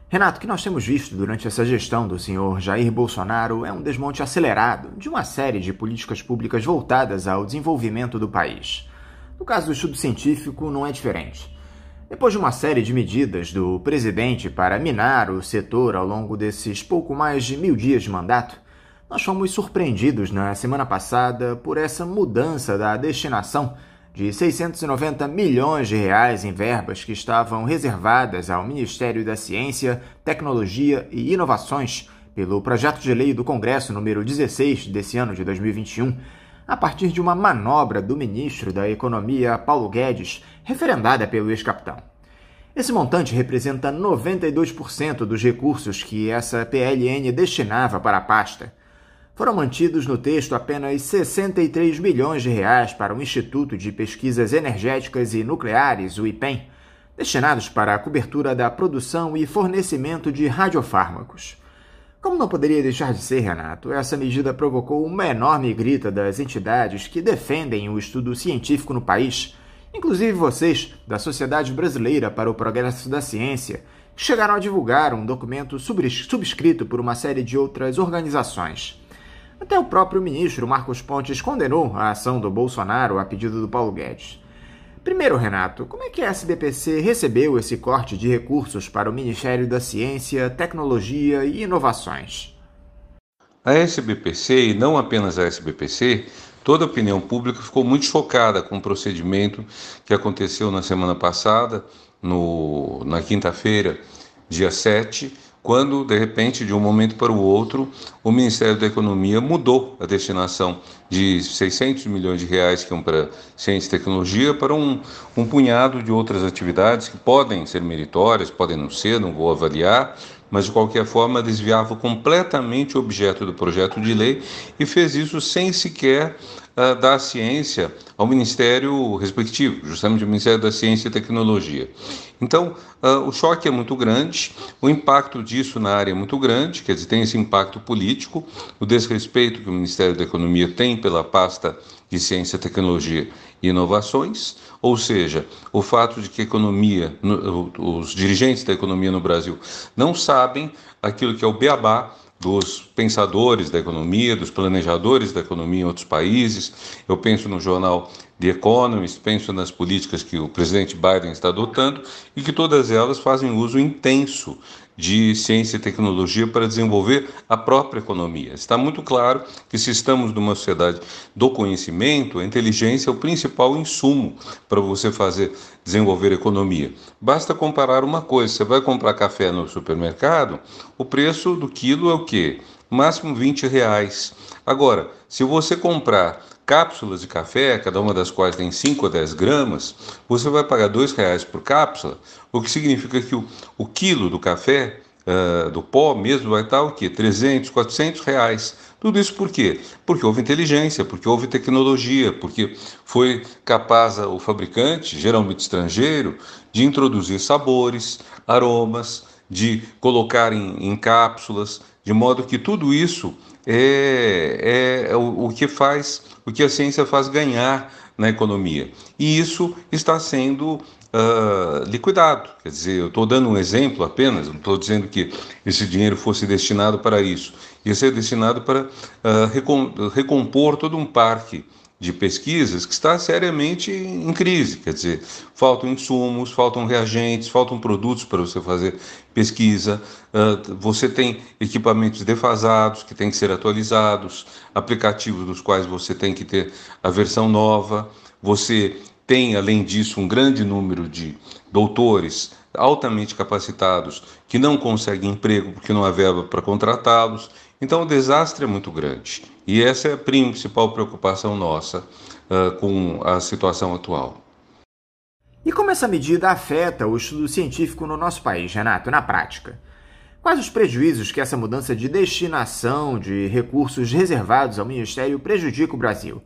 Renato, o que nós temos visto durante essa gestão do senhor Jair Bolsonaro é um desmonte acelerado de uma série de políticas públicas voltadas ao desenvolvimento do país. No caso do estudo científico, não é diferente. Depois de uma série de medidas do presidente para minar o setor ao longo desses pouco mais de 1000 dias de mandato, nós fomos surpreendidos na semana passada por essa mudança da destinação de 690 milhões de reais em verbas que estavam reservadas ao Ministério da Ciência, Tecnologia e Inovações pelo projeto de lei do Congresso número 16 desse ano de 2021, a partir de uma manobra do ministro da Economia, Paulo Guedes, referendada pelo ex-capitão. Esse montante representa 92% dos recursos que essa PLN destinava para a pasta. Foram mantidos no texto apenas 63 milhões de reais para o Instituto de Pesquisas Energéticas e Nucleares, o IPEN, destinados para a cobertura da produção e fornecimento de radiofármacos. Como não poderia deixar de ser, Renato, essa medida provocou uma enorme grita das entidades que defendem o estudo científico no país, inclusive vocês, da Sociedade Brasileira para o Progresso da Ciência, que chegaram a divulgar um documento subscrito por uma série de outras organizações. Até o próprio ministro Marcos Pontes condenou a ação do Bolsonaro a pedido do Paulo Guedes. Primeiro, Renato, como é que a SBPC recebeu esse corte de recursos para o Ministério da Ciência, Tecnologia e Inovações? A SBPC, e não apenas a SBPC, toda a opinião pública ficou muito chocada com o procedimento que aconteceu na semana passada, na quinta-feira, dia 7, quando, de repente, de um momento para o outro, o Ministério da Economia mudou a destinação de 600 milhões de reais que iam para ciência e tecnologia para um punhado de outras atividades que podem ser meritórias, podem não ser, não vou avaliar, mas de qualquer forma desviava completamente o objeto do projeto de lei e fez isso sem sequer dar ciência ao Ministério respectivo, justamente o Ministério da Ciência e Tecnologia. Então, o choque é muito grande, o impacto disso na área é muito grande, quer dizer, tem esse impacto político, o desrespeito que o Ministério da Economia tem pela pasta de Ciência, Tecnologia e Inovações, ou seja, o fato de que a economia, os dirigentes da economia no Brasil não sabem aquilo que é o beabá dos pensadores da economia, dos planejadores da economia em outros países. Eu penso no jornal The Economist, penso nas políticas que o presidente Biden está adotando e que todas elas fazem uso intenso de ciência e tecnologia para desenvolver a própria economia. Está muito claro que se estamos numa sociedade do conhecimento, a inteligência é o principal insumo para você desenvolver economia. Basta comparar uma coisa, você vai comprar café no supermercado, o preço do quilo é o quê? Máximo R$20. Agora, se você comprar cápsulas de café, cada uma das quais tem 5 ou 10 gramas, você vai pagar R$2 por cápsula, o que significa que o quilo do café, do pó mesmo, vai estar o quê? R$300, R$400. Tudo isso por quê? Porque houve inteligência, porque houve tecnologia, porque foi capaz o fabricante, geralmente estrangeiro, de introduzir sabores, aromas, de colocar em cápsulas, de modo que tudo isso é o que a ciência faz ganhar na economia. E isso está sendo liquidado. Quer dizer, eu estou dando um exemplo apenas, não estou dizendo que esse dinheiro fosse destinado para isso. Ia ser destinado para recompor todo um parque de pesquisas que está seriamente em crise. Quer dizer, faltam insumos, faltam reagentes, faltam produtos para você fazer pesquisa, você tem equipamentos defasados que têm que ser atualizados, aplicativos dos quais você tem que ter a versão nova, você tem, além disso, um grande número de doutores altamente capacitados que não conseguem emprego porque não há verba para contratá-los. Então o desastre é muito grande e essa é a principal preocupação nossa com a situação atual. E como essa medida afeta o estudo científico no nosso país, Renato, na prática? Quais os prejuízos que essa mudança de destinação de recursos reservados ao Ministério prejudica o Brasil?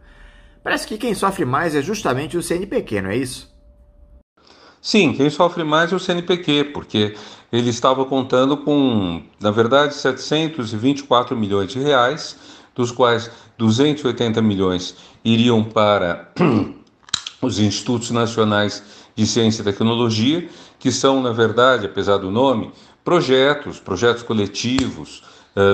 Parece que quem sofre mais é justamente o CNPq, não é isso? Sim, quem sofre mais é o CNPq, porque ele estava contando com, na verdade, 724 milhões de reais, dos quais 280 milhões iriam para os Institutos Nacionais de Ciência e Tecnologia, que são, na verdade, apesar do nome, projetos coletivos,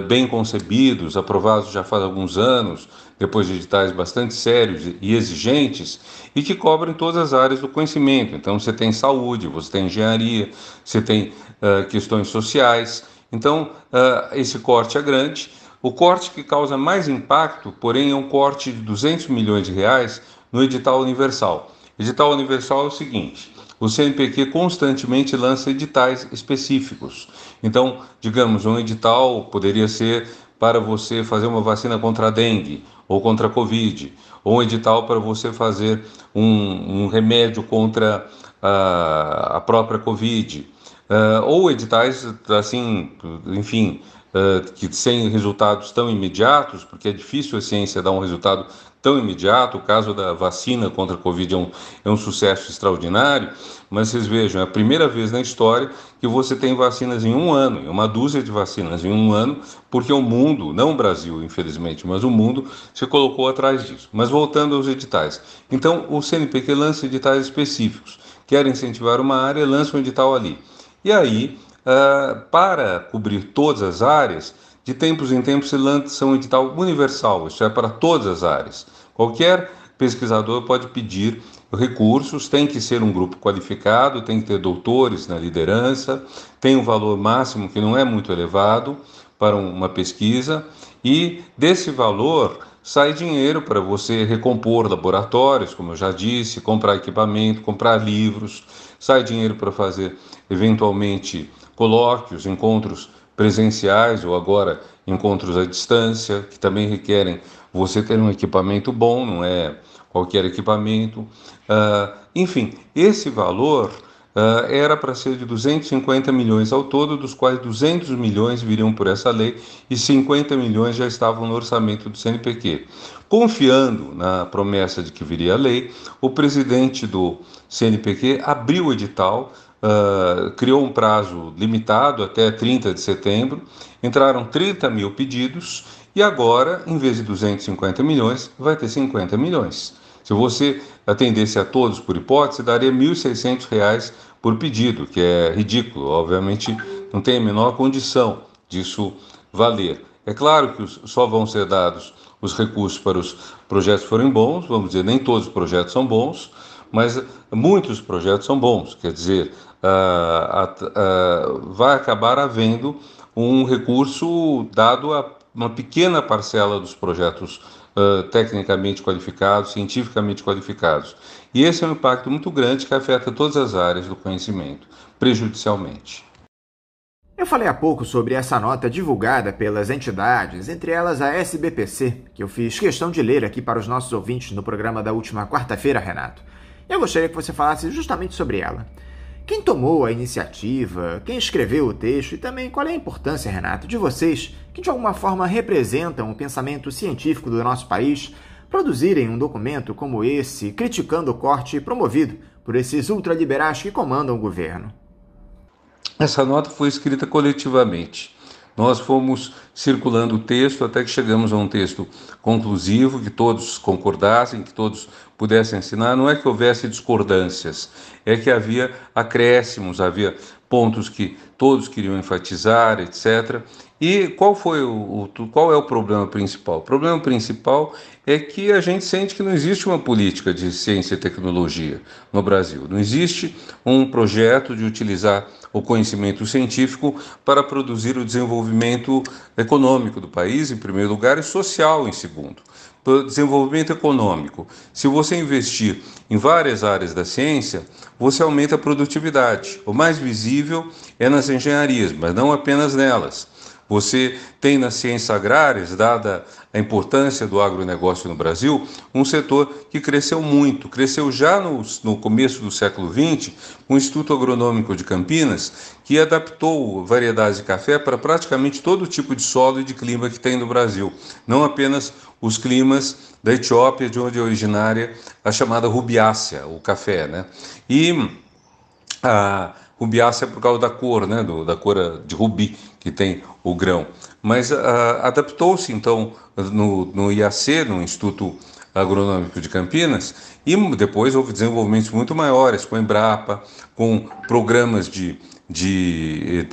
bem concebidos, aprovados já faz alguns anos, depois de editais bastante sérios e exigentes, e que cobrem todas as áreas do conhecimento. Então você tem saúde, você tem engenharia, você tem questões sociais. Então esse corte é grande. O corte que causa mais impacto, porém, é um corte de 200 milhões de reais no edital universal. Edital universal é o seguinte: o CNPq constantemente lança editais específicos. Então, digamos, um edital poderia ser para você fazer uma vacina contra a dengue ou contra a Covid, ou um edital para você fazer um remédio contra a própria Covid, ou editais assim, enfim, que sem resultados tão imediatos, porque é difícil a ciência dar um resultado tão imediato. O caso da vacina contra a Covid é um sucesso extraordinário, mas vocês vejam, é a primeira vez na história que você tem vacinas em um ano, uma dúzia de vacinas em um ano, porque o mundo, não o Brasil, infelizmente, mas o mundo se colocou atrás disso. Mas voltando aos editais. Então, o CNPq lança editais específicos. Quer incentivar uma área, lança um edital ali. E aí, para cobrir todas as áreas, de tempos em tempos se lança um edital universal, isso é para todas as áreas. Qualquer pesquisador pode pedir recursos, tem que ser um grupo qualificado, tem que ter doutores na liderança, tem um valor máximo que não é muito elevado para uma pesquisa, e desse valor sai dinheiro para você recompor laboratórios, como eu já disse, comprar equipamento, comprar livros, sai dinheiro para fazer, eventualmente, colóquios, encontros presenciais ou agora encontros à distância, que também requerem você ter um equipamento bom, não é qualquer equipamento. Enfim, esse valor era para ser de 250 milhões ao todo, dos quais 200 milhões viriam por essa lei e 50 milhões já estavam no orçamento do CNPq. Confiando na promessa de que viria a lei, o presidente do CNPq abriu o edital, criou um prazo limitado até 30 de setembro, entraram 30 mil pedidos e agora, em vez de 250 milhões, vai ter 50 milhões. Se você atendesse a todos por hipótese, daria R$ 1.600 por pedido, que é ridículo, obviamente não tem a menor condição disso valer. É claro que só vão ser dados os recursos para os projetos que forem bons, vamos dizer, nem todos os projetos são bons, mas muitos projetos são bons, quer dizer, vai acabar havendo um recurso dado a uma pequena parcela dos projetos tecnicamente qualificados, cientificamente qualificados. E esse é um impacto muito grande que afeta todas as áreas do conhecimento, prejudicialmente. Eu falei há pouco sobre essa nota divulgada pelas entidades, entre elas a SBPC, que eu fiz questão de ler aqui para os nossos ouvintes no programa da última quarta-feira, Renato. Eu gostaria que você falasse justamente sobre ela. Quem tomou a iniciativa, quem escreveu o texto e também qual é a importância, Renato, de vocês, que de alguma forma representam o pensamento científico do nosso país, produzirem um documento como esse, criticando o corte promovido por esses ultraliberais que comandam o governo? Essa nota foi escrita coletivamente. Nós fomos circulando o texto até que chegamos a um texto conclusivo, que todos concordassem, que todos pudessem assinar. Não é que houvesse discordâncias, é que havia acréscimos, havia pontos que todos queriam enfatizar, etc. E qual é o problema principal? O problema principal é que a gente sente que não existe uma política de ciência e tecnologia no Brasil. Não existe um projeto de utilizar o conhecimento científico para produzir o desenvolvimento econômico do país, em primeiro lugar, e social, em segundo. Desenvolvimento econômico. Se você investir em várias áreas da ciência, você aumenta a produtividade. O mais visível é nas engenharias, mas não apenas nelas. Você tem nas ciências agrárias, dada a importância do agronegócio no Brasil, um setor que cresceu muito. Cresceu já no começo do século XX, com o Instituto Agronômico de Campinas, que adaptou variedades de café para praticamente todo tipo de solo e de clima que tem no Brasil. Não apenas os climas da Etiópia, de onde é originária a chamada rubiácea, o café, né? E a rubiácea é por causa da cor, né? Da cor de rubi que tem o grão. Mas adaptou-se, então, no IAC, no Instituto Agronômico de Campinas, e depois houve desenvolvimentos muito maiores, com a Embrapa, com programas de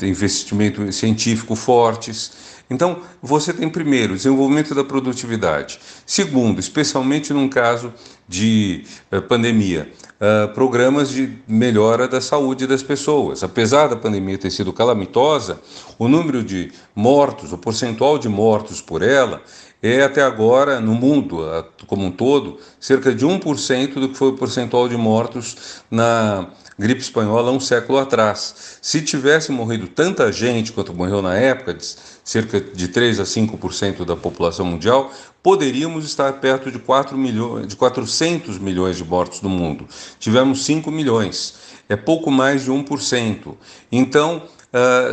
investimento científico fortes. Então, você tem, primeiro, desenvolvimento da produtividade. Segundo, especialmente num caso de pandemia, programas de melhora da saúde das pessoas. Apesar da pandemia ter sido calamitosa, o número de mortos, o percentual de mortos por ela, é até agora, no mundo como um todo, cerca de 1% do que foi o percentual de mortos na gripe espanhola um século atrás. Se tivesse morrido tanta gente quanto morreu na época, cerca de 3 a 5% da população mundial, poderíamos estar perto de 400 milhões de mortos no mundo. Tivemos 5 milhões, é pouco mais de 1%. Então,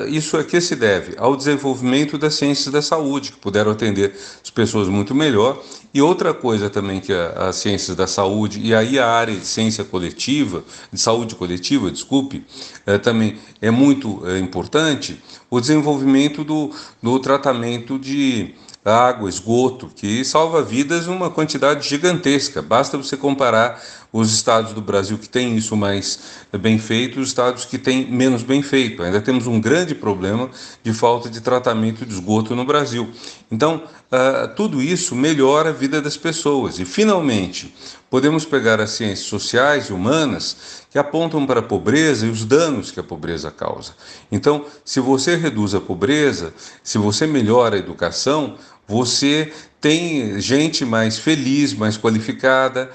isso a que se deve? Ao desenvolvimento das ciências da saúde, que puderam atender as pessoas muito melhor. E outra coisa também que as ciências da saúde, e aí a área de ciência coletiva, de saúde coletiva, também é muito importante, o desenvolvimento do tratamento de água, esgoto, que salva vidas uma quantidade gigantesca. Basta você comparar os estados do Brasil que têm isso mais bem feito e os estados que têm menos bem feito. Ainda temos um grande problema de falta de tratamento de esgoto no Brasil. Então, tudo isso melhora a vida das pessoas. E, finalmente, podemos pegar as ciências sociais e humanas que apontam para a pobreza e os danos que a pobreza causa. Então, se você reduz a pobreza, se você melhora a educação, você tem gente mais feliz, mais qualificada,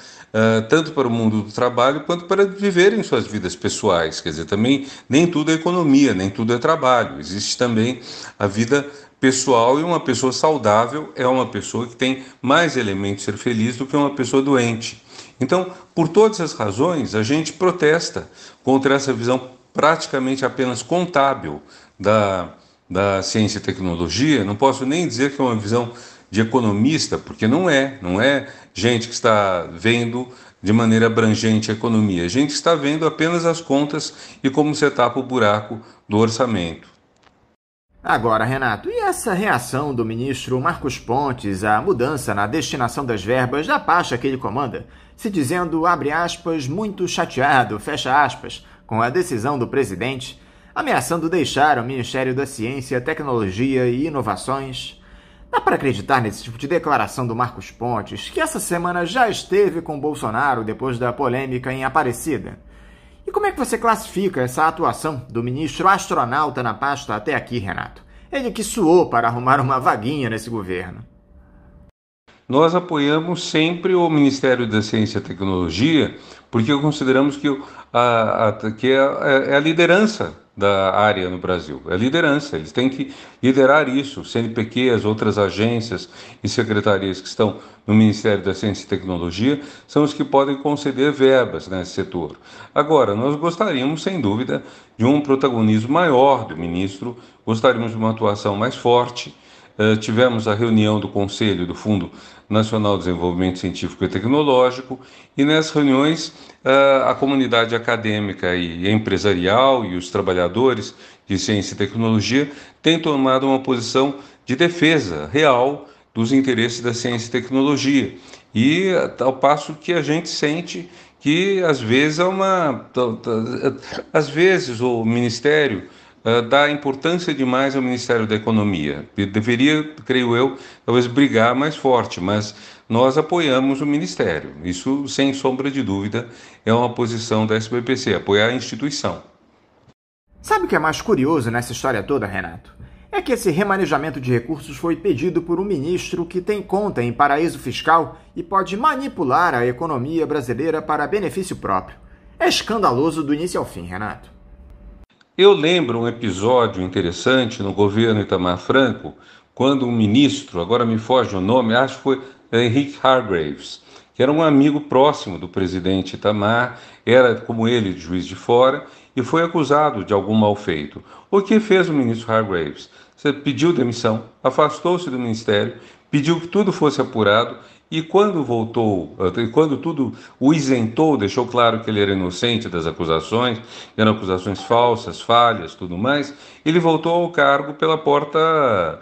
tanto para o mundo do trabalho quanto para viverem suas vidas pessoais. Quer dizer, também nem tudo é economia, nem tudo é trabalho. Existe também a vida pessoal, e uma pessoa saudável é uma pessoa que tem mais elementos de ser feliz do que uma pessoa doente. Então, por todas as razões, a gente protesta contra essa visão praticamente apenas contábil da ciência e tecnologia. Não posso nem dizer que é uma visão de economista, porque não é gente que está vendo de maneira abrangente a economia, a gente está vendo apenas as contas e como você tapa o buraco do orçamento. Agora, Renato, e essa reação do ministro Marcos Pontes à mudança na destinação das verbas da pasta que ele comanda, se dizendo, abre aspas, muito chateado, fecha aspas, com a decisão do presidente, ameaçando deixar o Ministério da Ciência, Tecnologia e Inovações? Dá para acreditar nesse tipo de declaração do Marcos Pontes, que essa semana já esteve com Bolsonaro depois da polêmica em Aparecida? E como é que você classifica essa atuação do ministro astronauta na pasta até aqui, Renato? Ele que suou para arrumar uma vaguinha nesse governo. Nós apoiamos sempre o Ministério da Ciência e Tecnologia, porque consideramos que é a liderança da área no Brasil. É a liderança, eles têm que liderar isso. O CNPq, as outras agências e secretarias que estão no Ministério da Ciência e Tecnologia são os que podem conceder verbas nesse setor. Agora, nós gostaríamos, sem dúvida, de um protagonismo maior do ministro, gostaríamos de uma atuação mais forte. Tivemos a reunião do Conselho do Fundo Nacional de Desenvolvimento Científico e Tecnológico, e nessas reuniões a comunidade acadêmica e empresarial e os trabalhadores de ciência e tecnologia têm tomado uma posição de defesa real dos interesses da ciência e tecnologia, e ao passo que a gente sente que às vezes o Ministério dá importância demais ao Ministério da Economia. Deveria, creio eu, talvez brigar mais forte, mas nós apoiamos o Ministério. Isso, sem sombra de dúvida, é uma posição da SBPC, apoiar a instituição. Sabe o que é mais curioso nessa história toda, Renato? É que esse remanejamento de recursos foi pedido por um ministro que tem conta em paraíso fiscal e pode manipular a economia brasileira para benefício próprio. É escandaloso do início ao fim, Renato. Eu lembro um episódio interessante no governo Itamar Franco, quando um ministro, agora me foge o nome, acho que foi Henrique Hargreaves, que era um amigo próximo do presidente Itamar, era como ele de Juiz de Fora, e foi acusado de algum mal feito. O que fez o ministro Hargreaves? Você pediu demissão, afastou-se do ministério, pediu que tudo fosse apurado, e quando voltou, quando tudo o isentou, deixou claro que ele era inocente das acusações, eram acusações falsas, falhas, tudo mais, ele voltou ao cargo pela porta,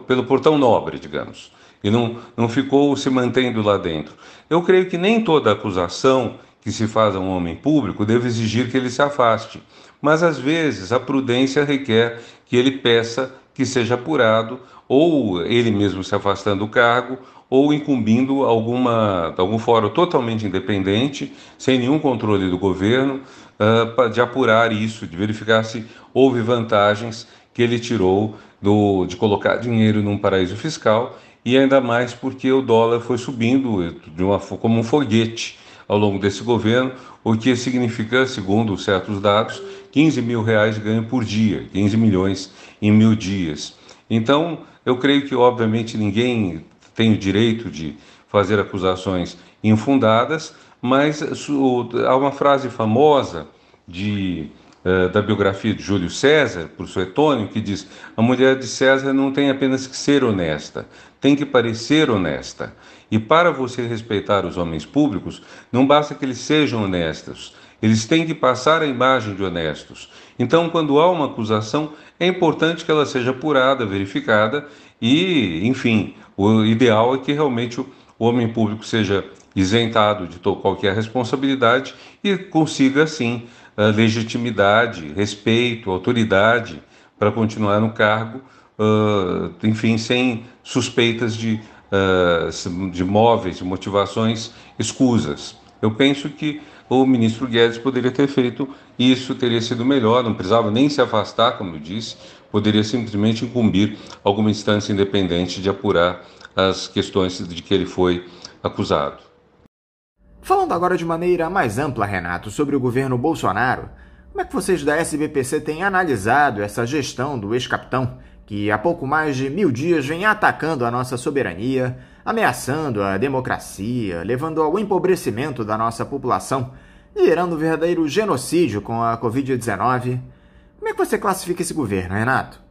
pelo portão nobre, digamos, e não ficou se mantendo lá dentro. Eu creio que nem toda acusação que se faz a um homem público deve exigir que ele se afaste, mas às vezes a prudência requer que ele peça que seja apurado, ou ele mesmo se afastando do cargo, ou incumbindo algum fórum totalmente independente, sem nenhum controle do governo, de apurar isso, de verificar se houve vantagens que ele tirou de colocar dinheiro num paraíso fiscal, e ainda mais porque o dólar foi subindo como um foguete ao longo desse governo, o que significa, segundo certos dados, 15 mil reais de ganho por dia, 15 milhões em 1000 dias. Então, eu creio que, obviamente, ninguém tem o direito de fazer acusações infundadas, mas há uma frase famosa da biografia de Júlio César, por Suetônio, que diz: a mulher de César não tem apenas que ser honesta, tem que parecer honesta. E para você respeitar os homens públicos, não basta que eles sejam honestos, eles têm que passar a imagem de honestos. Então, quando há uma acusação, é importante que ela seja apurada, verificada e, enfim, o ideal é que realmente o homem público seja isentado de qualquer responsabilidade e consiga, assim, legitimidade, respeito, autoridade para continuar no cargo, enfim, sem suspeitas de móveis, de motivações escusas. Eu penso que o ministro Guedes poderia ter feito isso, teria sido melhor, não precisava nem se afastar, como eu disse, poderia simplesmente incumbir alguma instância independente de apurar as questões de que ele foi acusado. Falando agora de maneira mais ampla, Renato, sobre o governo Bolsonaro, como é que vocês da SBPC têm analisado essa gestão do ex-capitão, que há pouco mais de 1000 dias vem atacando a nossa soberania, ameaçando a democracia, levando ao empobrecimento da nossa população e gerando um verdadeiro genocídio com a Covid-19. Como é que você classifica esse governo, Renato?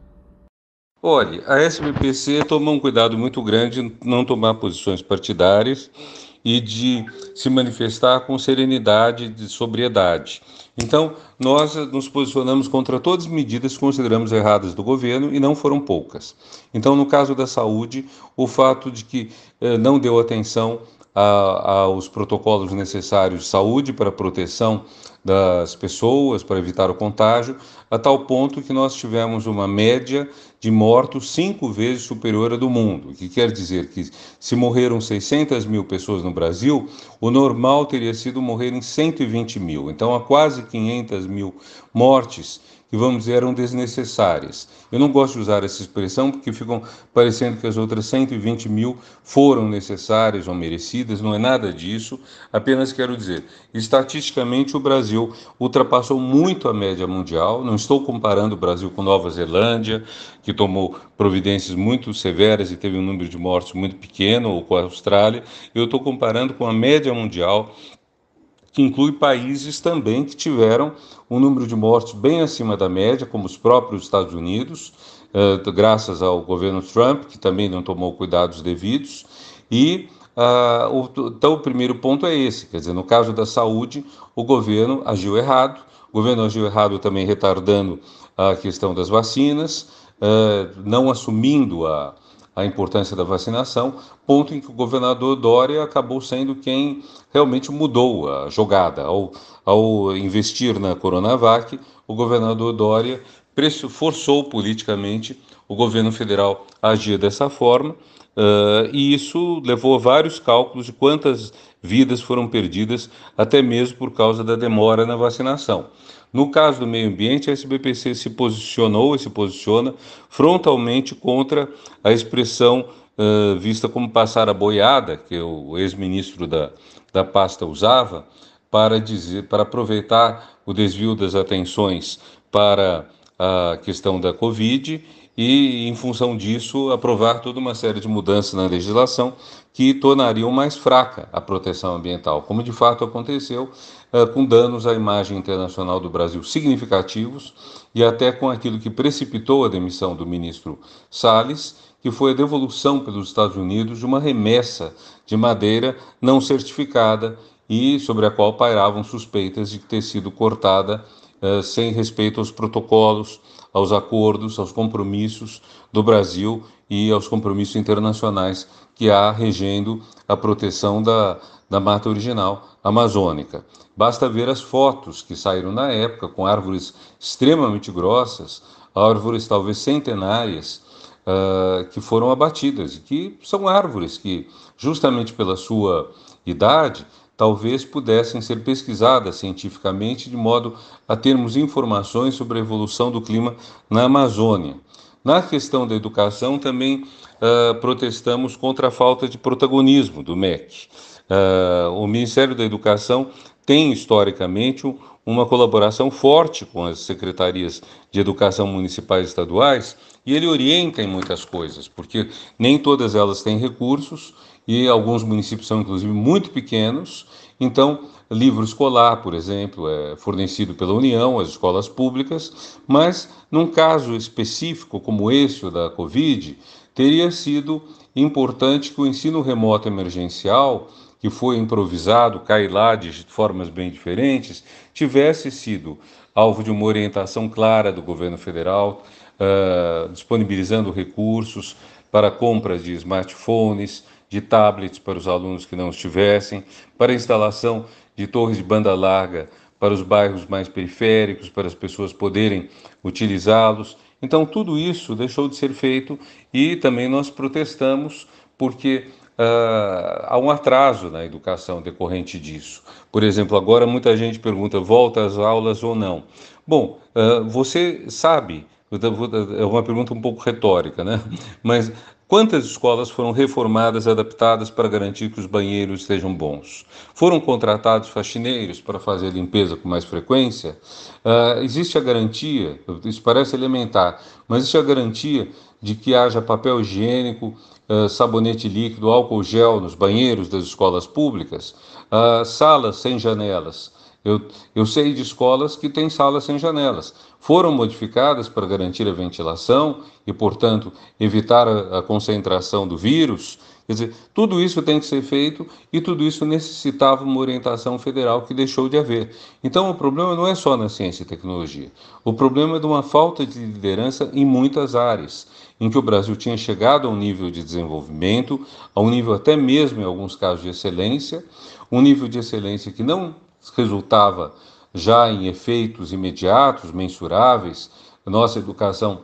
Olha, a SBPC toma um cuidado muito grande em não tomar posições partidárias e de se manifestar com serenidade e sobriedade. Então, nós nos posicionamos contra todas as medidas que consideramos erradas do governo, e não foram poucas. Então, no caso da saúde, o fato de que não deu atenção aos protocolos necessários de saúde para a proteção das pessoas, para evitar o contágio, a tal ponto que nós tivemos uma média de mortos 5 vezes superior à do mundo, o que quer dizer que se morreram 600 mil pessoas no Brasil, o normal teria sido morrerem 120 mil. Então, há quase 500 mil mortes que, vamos dizer, eram desnecessárias. Eu não gosto de usar essa expressão porque ficam parecendo que as outras 120 mil foram necessárias ou merecidas, não é nada disso, apenas quero dizer, estatisticamente o Brasil ultrapassou muito a média mundial, não estou comparando o Brasil com Nova Zelândia, que tomou providências muito severas e teve um número de mortes muito pequeno, ou com a Austrália, eu estou comparando com a média mundial, que inclui países também que tiveram um número de mortes bem acima da média, como os próprios Estados Unidos, graças ao governo Trump, que também não tomou cuidados devidos. E então o primeiro ponto é esse, quer dizer, no caso da saúde, o governo agiu errado. O governo agiu errado também retardando a questão das vacinas, não assumindo a importância da vacinação, ponto em que o governador Dória acabou sendo quem realmente mudou a jogada. Ao investir na Coronavac, o governador Dória forçou politicamente o governo federal a agir dessa forma, e isso levou a vários cálculos de quantas vidas foram perdidas, até mesmo por causa da demora na vacinação. No caso do meio ambiente, a SBPC se posicionou e se posiciona frontalmente contra a expressão vista como passar a boiada, que o ex-ministro da pasta usava, para aproveitar o desvio das atenções para a questão da Covid e, em função disso, aprovar toda uma série de mudanças na legislação que tornariam mais fraca a proteção ambiental, como de fato aconteceu, com danos à imagem internacional do Brasil significativos e até com aquilo que precipitou a demissão do ministro Salles, que foi a devolução pelos Estados Unidos de uma remessa de madeira não certificada e sobre a qual pairavam suspeitas de ter sido cortada sem respeito aos protocolos, aos acordos, aos compromissos do Brasil e aos compromissos internacionais que há regendo a proteção da mata original amazônica. Basta ver as fotos que saíram na época com árvores extremamente grossas, árvores talvez centenárias, que foram abatidas, e que são árvores que, justamente pela sua idade, talvez pudessem ser pesquisadas cientificamente de modo a termos informações sobre a evolução do clima na Amazônia. Na questão da educação, também protestamos contra a falta de protagonismo do MEC. O Ministério da Educação tem, historicamente, uma colaboração forte com as secretarias de educação municipais e estaduais, e ele orienta em muitas coisas, porque nem todas elas têm recursos, e alguns municípios são, inclusive, muito pequenos. Então, livro escolar, por exemplo, é fornecido pela União, as escolas públicas, mas num caso específico como esse, o da Covid, teria sido importante que o ensino remoto emergencial, que foi improvisado, cai lá de formas bem diferentes, tivesse sido alvo de uma orientação clara do governo federal, disponibilizando recursos para a compra de smartphones, de tablets para os alunos que não os tivessem, para a instalação de torres de banda larga para os bairros mais periféricos, para as pessoas poderem utilizá-los. Então, tudo isso deixou de ser feito e também nós protestamos porque há um atraso na educação decorrente disso. Por exemplo, agora muita gente pergunta, volta às aulas ou não? Bom, você sabe, é uma pergunta um pouco retórica, né? Mas Quantas escolas foram reformadas, adaptadas para garantir que os banheiros estejam bons? Foram contratados faxineiros para fazer a limpeza com mais frequência? Existe a garantia, isso parece elementar, mas existe a garantia de que haja papel higiênico, sabonete líquido, álcool gel nos banheiros das escolas públicas? Salas sem janelas. Eu sei de escolas que têm salas sem janelas. Foram modificadas para garantir a ventilação e, portanto, evitar a concentração do vírus. Quer dizer, tudo isso tem que ser feito e tudo isso necessitava uma orientação federal que deixou de haver. Então, o problema não é só na ciência e tecnologia. O problema é de uma falta de liderança em muitas áreas, em que o Brasil tinha chegado a um nível de desenvolvimento, a um nível até mesmo, em alguns casos, de excelência, um nível de excelência que não resultava já em efeitos imediatos, mensuráveis. Nossa educação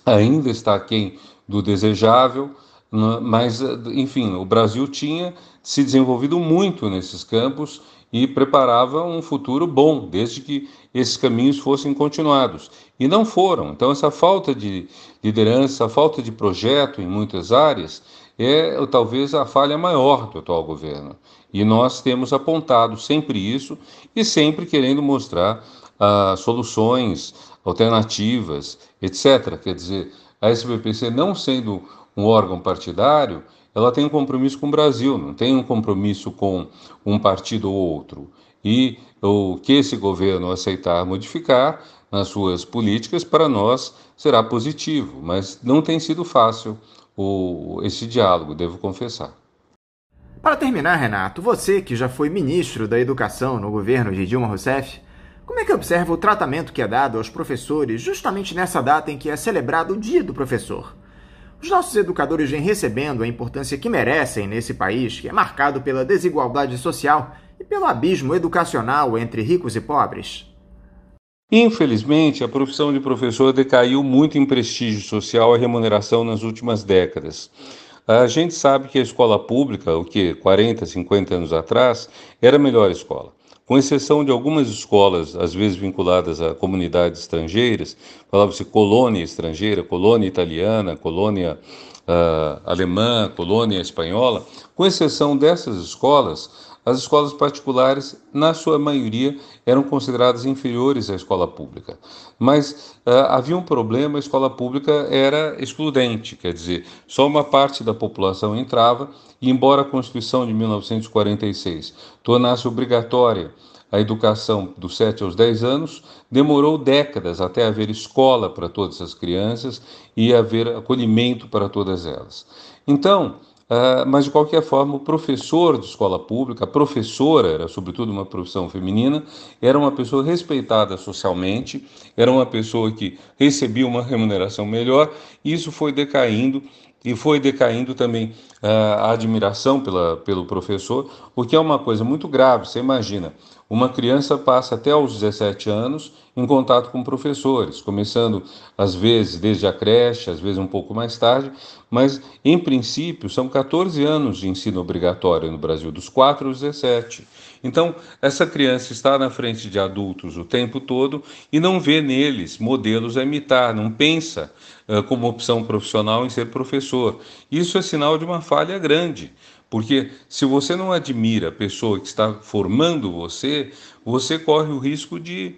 ainda está aquém do desejável, mas, enfim, o Brasil tinha se desenvolvido muito nesses campos e preparava um futuro bom, desde que esses caminhos fossem continuados. E não foram. Então, essa falta de liderança, a falta de projeto em muitas áreas é talvez a falha maior do atual governo. E nós temos apontado sempre isso e sempre querendo mostrar soluções alternativas, etc. Quer dizer, a SBPC, não sendo um órgão partidário, ela tem um compromisso com o Brasil, não tem um compromisso com um partido ou outro. E o que esse governo aceitar modificar nas suas políticas, para nós, será positivo, mas não tem sido fácil esse diálogo, devo confessar. Para terminar, Renato, você que já foi ministro da Educação no governo de Dilma Rousseff, como é que observa o tratamento que é dado aos professores justamente nessa data em que é celebrado o Dia do Professor? Os nossos educadores vêm recebendo a importância que merecem nesse país, que é marcado pela desigualdade social e pelo abismo educacional entre ricos e pobres? Infelizmente, a profissão de professor decaiu muito em prestígio social e remuneração nas últimas décadas. A gente sabe que a escola pública, 40, 50 anos atrás, era a melhor escola. Com exceção de algumas escolas, às vezes vinculadas a comunidades estrangeiras, falava-se colônia estrangeira, colônia italiana, colônia alemã, colônia espanhola. Com exceção dessas escolas, as escolas particulares, na sua maioria, eram consideradas inferiores à escola pública. Mas havia um problema, a escola pública era excludente, quer dizer, só uma parte da população entrava, e embora a Constituição de 1946 tornasse obrigatória a educação dos 7 aos 10 anos, demorou décadas até haver escola para todas as crianças e haver acolhimento para todas elas. Então, mas de qualquer forma, o professor de escola pública, a professora, era sobretudo uma profissão feminina, era uma pessoa respeitada socialmente, era uma pessoa que recebia uma remuneração melhor, e isso foi decaindo, e foi decaindo também a admiração pelo professor, o que é uma coisa muito grave. Você imagina, uma criança passa até aos 17 anos em contato com professores, começando às vezes desde a creche, às vezes um pouco mais tarde, mas em princípio são 14 anos de ensino obrigatório no Brasil, dos 4 aos 17. Então, essa criança está na frente de adultos o tempo todo e não vê neles modelos a imitar, não pensa como opção profissional em ser professor. Isso é sinal de uma falha grande, porque se você não admira a pessoa que está formando você, você corre o risco de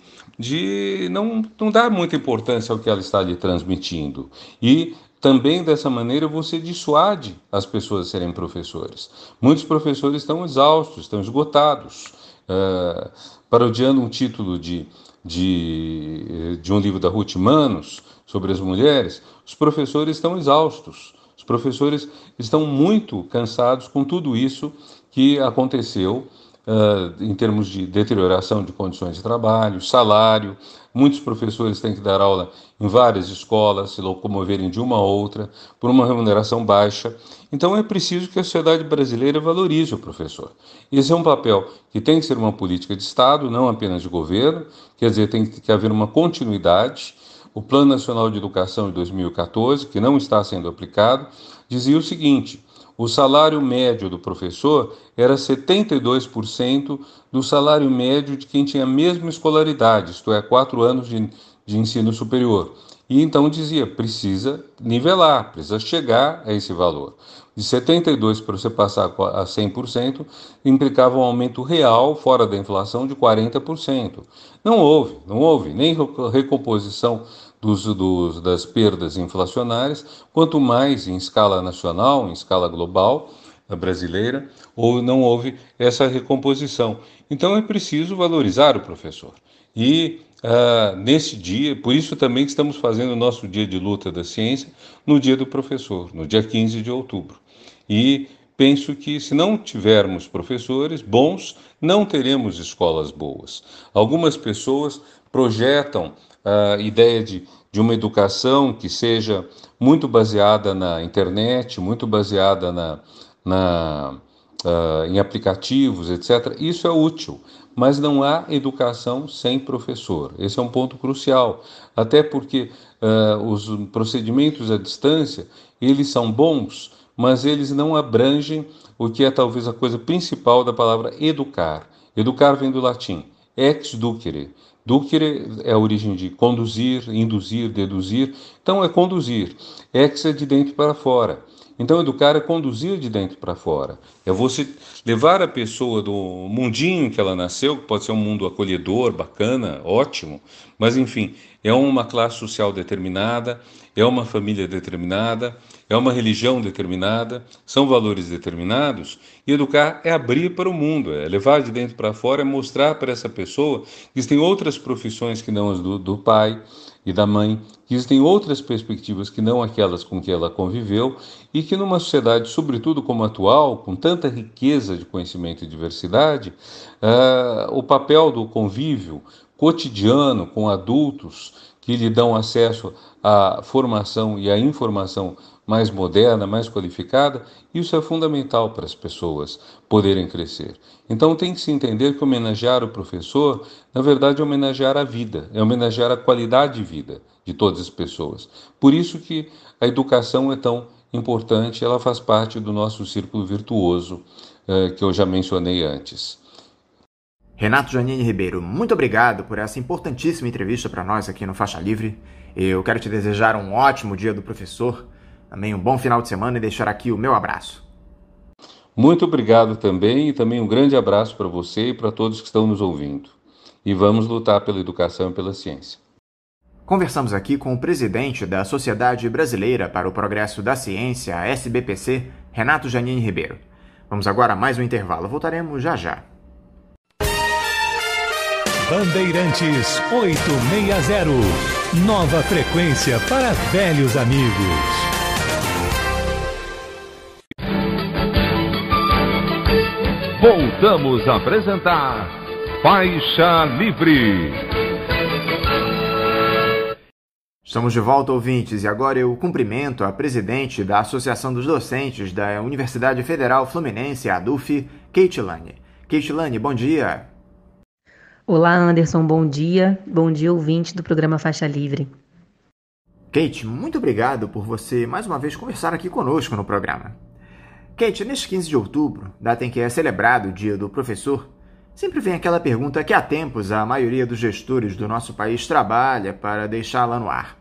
não dar muita importância ao que ela está lhe transmitindo. E também, dessa maneira, você dissuade as pessoas a serem professores. Muitos professores estão exaustos, estão esgotados. Parodiando um título de um livro da Ruth Manos sobre as mulheres, os professores estão exaustos. Os professores estão muito cansados com tudo isso que aconteceu em termos de deterioração de condições de trabalho, salário. Muitos professores têm que dar aula em várias escolas, se locomoverem de uma a outra, por uma remuneração baixa. Então é preciso que a sociedade brasileira valorize o professor. Esse é um papel que tem que ser uma política de Estado, não apenas de governo, quer dizer, tem que haver uma continuidade. O Plano Nacional de Educação de 2014, que não está sendo aplicado, dizia o seguinte: o salário médio do professor era 72% do salário médio de quem tinha a mesma escolaridade, isto é, 4 anos de ensino superior. E então dizia, precisa nivelar, precisa chegar a esse valor. De 72% para você passar a 100%, implicava um aumento real, fora da inflação, de 40%. Não houve nem recomposição das perdas inflacionárias, quanto mais em escala nacional, em escala global, brasileira, ou não houve essa recomposição. Então é preciso valorizar o professor. E nesse dia, por isso também que estamos fazendo o nosso dia de luta da ciência no dia do professor, no dia 15 de outubro. E penso que se não tivermos professores bons, não teremos escolas boas. Algumas pessoas projetam a ideia de uma educação que seja muito baseada na internet, muito baseada em aplicativos, etc. Isso é útil, mas não há educação sem professor. Esse é um ponto crucial, até porque os procedimentos à distância, eles são bons, mas eles não abrangem o que é talvez a coisa principal da palavra educar. Educar vem do latim, ex ducere. Ducere é a origem de conduzir, induzir, deduzir. Então é conduzir. Ex é de dentro para fora. Então educar é conduzir de dentro para fora. É você levar a pessoa do mundinho que ela nasceu, que pode ser um mundo acolhedor, bacana, ótimo, mas enfim, é uma classe social determinada, é uma família determinada, é uma religião determinada, são valores determinados, e educar é abrir para o mundo, é levar de dentro para fora, é mostrar para essa pessoa que existem outras profissões que não as do pai e da mãe, que existem outras perspectivas que não aquelas com que ela conviveu, e que numa sociedade, sobretudo como a atual, com tanta riqueza de conhecimento e diversidade, o papel do convívio cotidiano com adultos que lhe dão acesso à formação e à informação mais moderna, mais qualificada, isso é fundamental para as pessoas poderem crescer. Então tem que se entender que homenagear o professor, na verdade, é homenagear a vida, é homenagear a qualidade de vida de todas as pessoas. Por isso que a educação é tão importante, ela faz parte do nosso círculo virtuoso, que eu já mencionei antes. Renato Janine Ribeiro, muito obrigado por essa importantíssima entrevista para nós aqui no Faixa Livre. Eu quero te desejar um ótimo dia do professor, também um bom final de semana e deixar aqui o meu abraço. Muito obrigado também, e também um grande abraço para você e para todos que estão nos ouvindo. E vamos lutar pela educação e pela ciência. Conversamos aqui com o presidente da Sociedade Brasileira para o Progresso da Ciência, a SBPC, Renato Janine Ribeiro. Vamos agora a mais um intervalo, voltaremos já já. Bandeirantes 860, nova frequência para velhos amigos. Voltamos a apresentar Faixa Livre. Estamos de volta, ouvintes, e agora eu cumprimento a presidente da Associação dos Docentes da Universidade Federal Fluminense, a ADUF, Kate Lane. Kate Lane, bom dia. Olá, Anderson, bom dia. Bom dia, ouvinte do programa Faixa Livre. Kate, muito obrigado por você mais uma vez conversar aqui conosco no programa. Kate, neste 15 de outubro, data em que é celebrado o Dia do Professor, sempre vem aquela pergunta que há tempos a maioria dos gestores do nosso país trabalha para deixá-la no ar.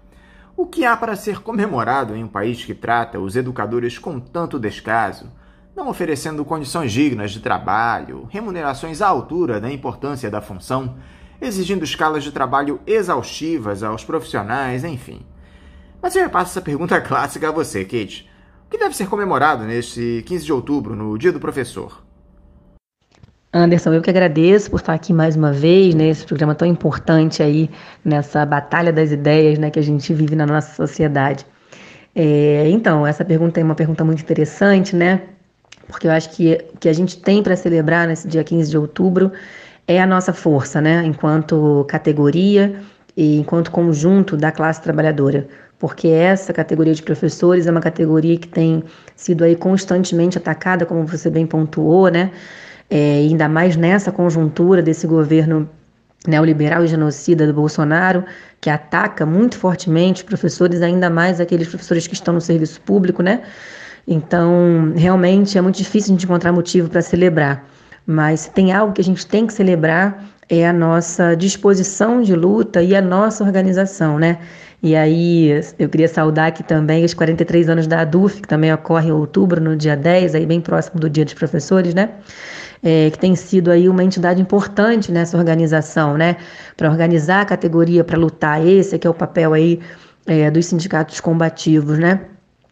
O que há para ser comemorado em um país que trata os educadores com tanto descaso, não oferecendo condições dignas de trabalho, remunerações à altura da importância da função, exigindo escalas de trabalho exaustivas aos profissionais, enfim. Mas eu repasso essa pergunta clássica a você, Kate. O que deve ser comemorado neste 15 de outubro, no Dia do Professor? Anderson, eu que agradeço por estar aqui mais uma vez, nesse programa tão importante aí, nessa batalha das ideias, né, que a gente vive na nossa sociedade. Então, essa pergunta é uma pergunta muito interessante, né? Porque eu acho que o que a gente tem para celebrar nesse dia 15 de outubro é a nossa força, né? Enquanto categoria e enquanto conjunto da classe trabalhadora. Porque essa categoria de professores é uma categoria que tem sido aí constantemente atacada, como você bem pontuou, né? Ainda mais nessa conjuntura desse governo neoliberal e genocida do Bolsonaro, que ataca muito fortemente os professores, ainda mais aqueles professores que estão no serviço público, né? Então, realmente é muito difícil a gente encontrar motivo para celebrar. Mas se tem algo que a gente tem que celebrar é a nossa disposição de luta e a nossa organização, né? E aí eu queria saudar aqui também os 43 anos da ADUF, que também ocorre em outubro, no dia 10, aí bem próximo do Dia dos Professores, né? Que tem sido aí uma entidade importante nessa organização, né? Para organizar a categoria, para lutar. Esse que é o papel aí dos sindicatos combativos, né?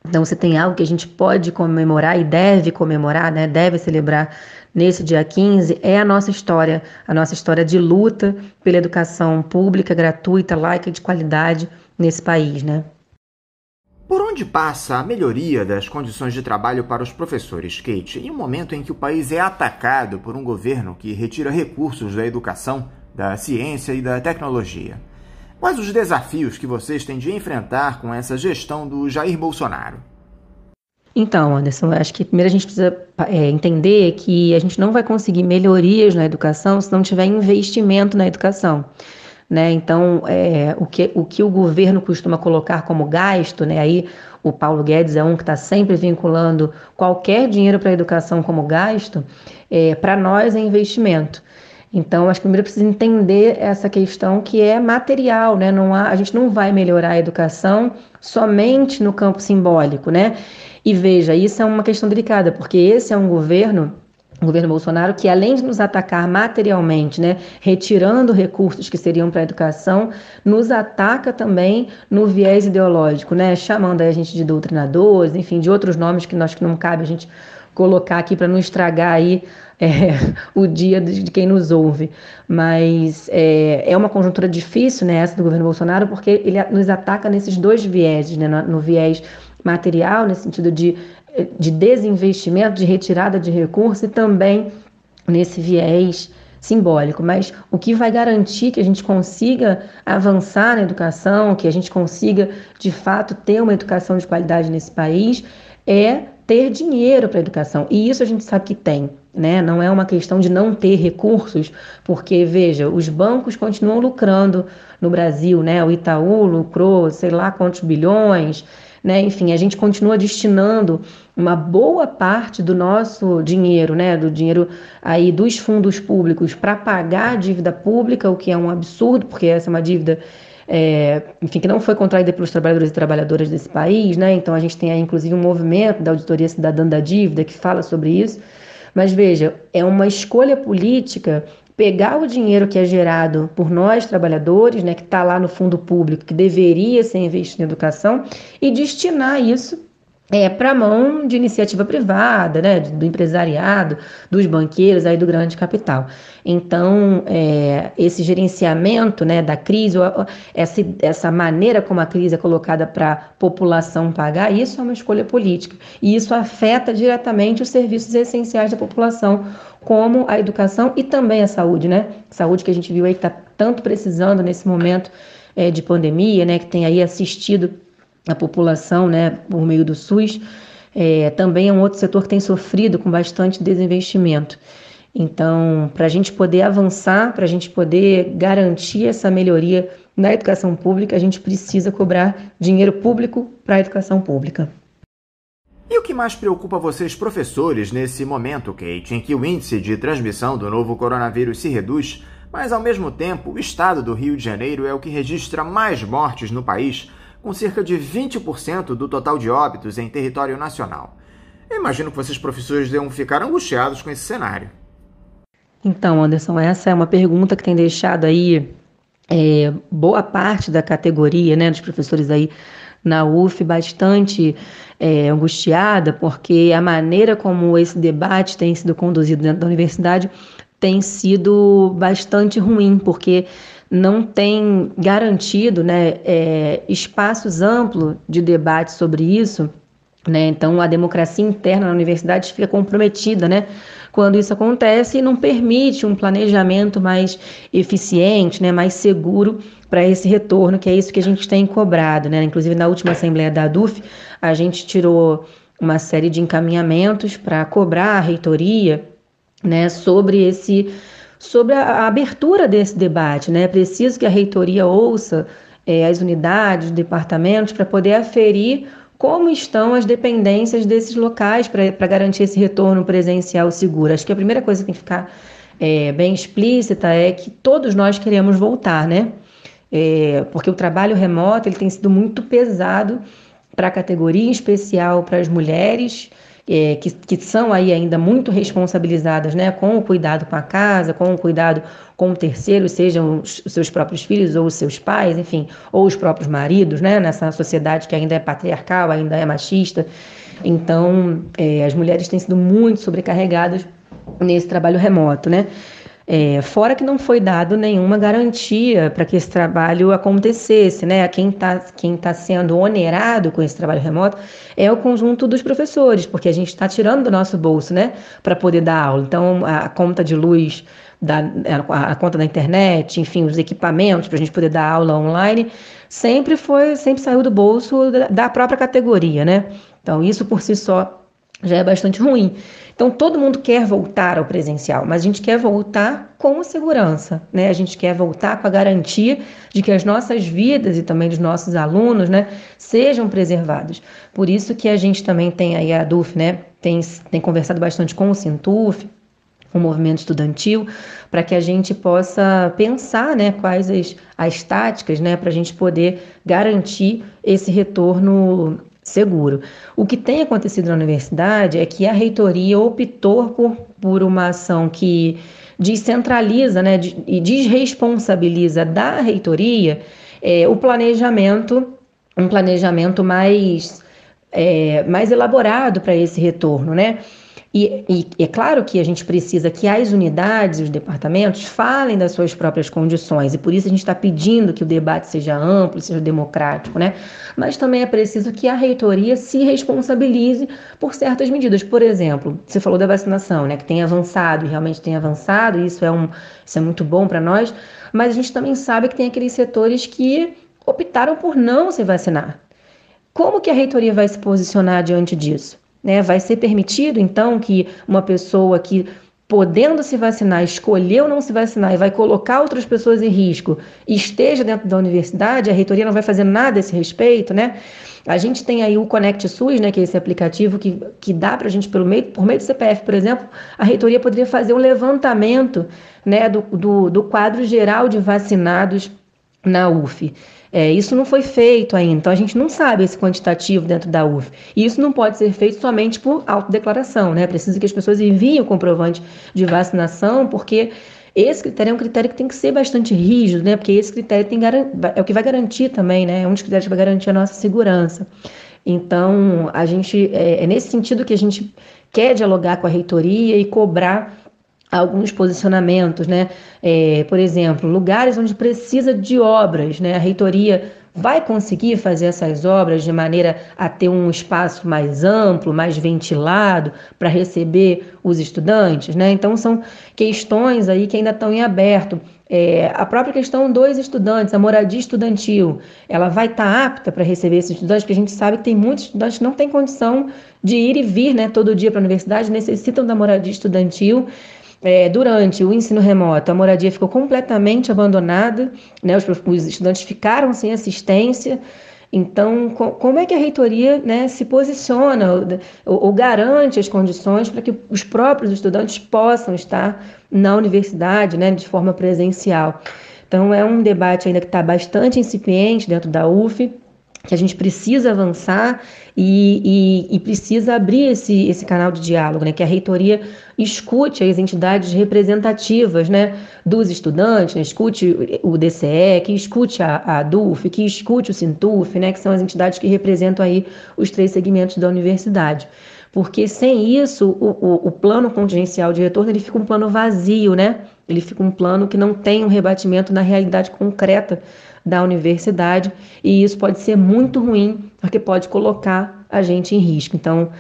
Então, se tem algo que a gente pode comemorar e deve comemorar, né? Deve celebrar nesse dia 15, é a nossa história de luta pela educação pública, gratuita, laica e de qualidade nesse país, né? Por onde passa a melhoria das condições de trabalho para os professores, Kate, em um momento em que o país é atacado por um governo que retira recursos da educação, da ciência e da tecnologia? Quais os desafios que vocês têm de enfrentar com essa gestão do Jair Bolsonaro? Então, Anderson, acho que primeiro a gente precisa entender que a gente não vai conseguir melhorias na educação se não tiver investimento na educação, né? Então, o que o governo costuma colocar como gasto, né? Aí o Paulo Guedes é um que está sempre vinculando qualquer dinheiro para a educação como gasto, para nós é investimento. Então, acho que primeiro precisa entender essa questão que é material, né? A gente não vai melhorar a educação somente no campo simbólico, né? E veja, isso é uma questão delicada, porque esse é um governo, o governo Bolsonaro, que além de nos atacar materialmente, né, retirando recursos que seriam para a educação, nos ataca também no viés ideológico, né? Chamando a gente de doutrinadores, enfim, de outros nomes que não cabe a gente colocar aqui para não estragar aí o dia de quem nos ouve. Mas é uma conjuntura difícil, né, essa do governo Bolsonaro, porque ele nos ataca nesses dois vieses, né, no viés material, nesse sentido de desinvestimento, de retirada de recursos, e também nesse viés simbólico. Mas o que vai garantir que a gente consiga avançar na educação, que a gente consiga, de fato, ter uma educação de qualidade nesse país, é ter dinheiro para a educação. E isso a gente sabe que tem, né? Não é uma questão de não ter recursos, porque, veja, os bancos continuam lucrando no Brasil, né? O Itaú lucrou sei lá quantos bilhões, né? Enfim, a gente continua destinando uma boa parte do nosso dinheiro, né? Do dinheiro aí dos fundos públicos para pagar a dívida pública, o que é um absurdo, porque essa é uma dívida enfim, que não foi contraída pelos trabalhadores e trabalhadoras desse país, né? Então a gente tem aí inclusive um movimento da Auditoria Cidadã da Dívida que fala sobre isso. Mas veja, é uma escolha política pegar o dinheiro que é gerado por nós trabalhadores, né, que está lá no fundo público, que deveria ser investido em educação, e destinar isso para a mão de iniciativa privada, né, do empresariado, dos banqueiros, aí do grande capital. Então, esse gerenciamento, né, da crise, essa maneira como a crise é colocada para a população pagar, isso é uma escolha política. E isso afeta diretamente os serviços essenciais da população, como a educação e também a saúde, né? Saúde que a gente viu aí que está tanto precisando nesse momento de pandemia, né, que tem aí assistido a população, né, por meio do SUS, também é um outro setor que tem sofrido com bastante desinvestimento. Então, para a gente poder avançar, para a gente poder garantir essa melhoria na educação pública, a gente precisa cobrar dinheiro público para a educação pública. E o que mais preocupa vocês, professores, nesse momento, Kate, em que o índice de transmissão do novo coronavírus se reduz, mas, ao mesmo tempo, o estado do Rio de Janeiro é o que registra mais mortes no país, com cerca de 20% do total de óbitos em território nacional? Eu imagino que vocês, professores, devam ficar angustiados com esse cenário. Então, Anderson, essa é uma pergunta que tem deixado aí boa parte da categoria, né, dos professores aí na UF bastante angustiada, porque a maneira como esse debate tem sido conduzido dentro da universidade tem sido bastante ruim, porque não tem garantido, né, espaços amplos de debate sobre isso, né? Então a democracia interna na universidade fica comprometida, né, quando isso acontece, e não permite um planejamento mais eficiente, né, mais seguro para esse retorno, que é isso que a gente tem cobrado, né? Inclusive na última assembleia da ADUF, a gente tirou uma série de encaminhamentos para cobrar a reitoria, né, sobre a abertura desse debate, né? É preciso que a reitoria ouça as unidades, os departamentos, para poder aferir como estão as dependências desses locais para garantir esse retorno presencial seguro. Acho que a primeira coisa que tem que ficar bem explícita é que todos nós queremos voltar, né? porque o trabalho remoto ele tem sido muito pesado para a categoria, em especial para as mulheres, que são aí ainda muito responsabilizadas, né, com o cuidado com a casa, com o cuidado com o terceiro, sejam os seus próprios filhos ou os seus pais, enfim, ou os próprios maridos, né, nessa sociedade que ainda é patriarcal, ainda é machista. Então, as mulheres têm sido muito sobrecarregadas nesse trabalho remoto, né? Fora que não foi dado nenhuma garantia para que esse trabalho acontecesse, né? Quem tá sendo onerado com esse trabalho remoto é o conjunto dos professores, porque a gente está tirando do nosso bolso, né, para poder dar aula. Então, a conta de luz, a conta da internet, enfim, os equipamentos para a gente poder dar aula online, sempre saiu do bolso da própria categoria, né? Então, isso por si só já é bastante ruim. Então, todo mundo quer voltar ao presencial, mas a gente quer voltar com segurança, né? A gente quer voltar com a garantia de que as nossas vidas e também dos nossos alunos, né, sejam preservados. Por isso que a gente também tem aí a DUF, né, tem conversado bastante com o Sintuf, o movimento estudantil, para que a gente possa pensar, né, quais as táticas, né, para a gente poder garantir esse retorno seguro. O que tem acontecido na universidade é que a reitoria optou por uma ação que descentraliza, né, e desresponsabiliza da reitoria um planejamento mais elaborado para esse retorno, né? E é claro que a gente precisa que as unidades e os departamentos falem das suas próprias condições, e por isso a gente está pedindo que o debate seja amplo, seja democrático, né? Mas também é preciso que a reitoria se responsabilize por certas medidas. Por exemplo, você falou da vacinação, né, que tem avançado, e realmente tem avançado, e isso é muito bom para nós, mas a gente também sabe que tem aqueles setores que optaram por não se vacinar. Como que a reitoria vai se posicionar diante disso? Né? Vai ser permitido, então, que uma pessoa que, podendo se vacinar, escolheu não se vacinar e vai colocar outras pessoas em risco, esteja dentro da universidade? A reitoria não vai fazer nada a esse respeito, né? A gente tem aí o Conect SUS, né, que é esse aplicativo que dá para a gente, por meio do CPF, por exemplo, a reitoria poderia fazer um levantamento, né, do quadro geral de vacinados na UF. Isso não foi feito ainda, então a gente não sabe esse quantitativo dentro da UF. E isso não pode ser feito somente por autodeclaração, né? Precisa que as pessoas enviem o comprovante de vacinação, porque esse critério é um critério que tem que ser bastante rígido, né? Porque esse critério é o que vai garantir também, né? É um dos critérios que vai garantir a nossa segurança. Então, a gente é nesse sentido que a gente quer dialogar com a reitoria e cobrar alguns posicionamentos, né? Por exemplo, lugares onde precisa de obras, né? A reitoria vai conseguir fazer essas obras de maneira a ter um espaço mais amplo, mais ventilado para receber os estudantes, né? Então são questões aí que ainda estão em aberto. A própria questão dos estudantes, a moradia estudantil, ela vai estar apta para receber esses estudantes, porque a gente sabe que tem muitos estudantes que não têm condição de ir e vir, né, todo dia para a universidade, necessitam da moradia estudantil. Durante o ensino remoto, a moradia ficou completamente abandonada, né? Os estudantes ficaram sem assistência. Então, como é que a reitoria, né, se posiciona ou garante as condições para que os próprios estudantes possam estar na universidade, né, de forma presencial? Então, é um debate ainda que está bastante incipiente dentro da UF, que a gente precisa avançar e precisa abrir esse canal de diálogo, né? Que a reitoria escute as entidades representativas, né, dos estudantes, né? Escute o DCE, que escute a DUF, que escute o Sintuf, né, que são as entidades que representam aí os 3 segmentos da universidade. Porque sem isso, o plano contingencial de retorno ele fica um plano vazio, né? Ele fica um plano que não tem um rebatimento na realidade concreta da universidade, e isso pode ser muito ruim, porque pode colocar a gente em risco. Então,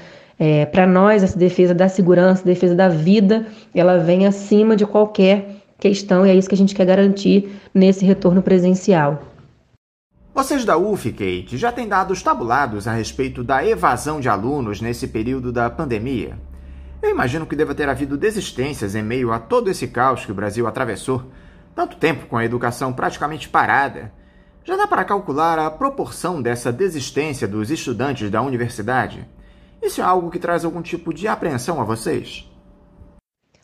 para nós, essa defesa da segurança, defesa da vida, ela vem acima de qualquer questão, e é isso que a gente quer garantir nesse retorno presencial. Vocês da UF, Kate, já têm dados tabulados a respeito da evasão de alunos nesse período da pandemia? Eu imagino que deva ter havido desistências em meio a todo esse caos que o Brasil atravessou, tanto tempo com a educação praticamente parada. Já dá para calcular a proporção dessa desistência dos estudantes da universidade? Isso é algo que traz algum tipo de apreensão a vocês?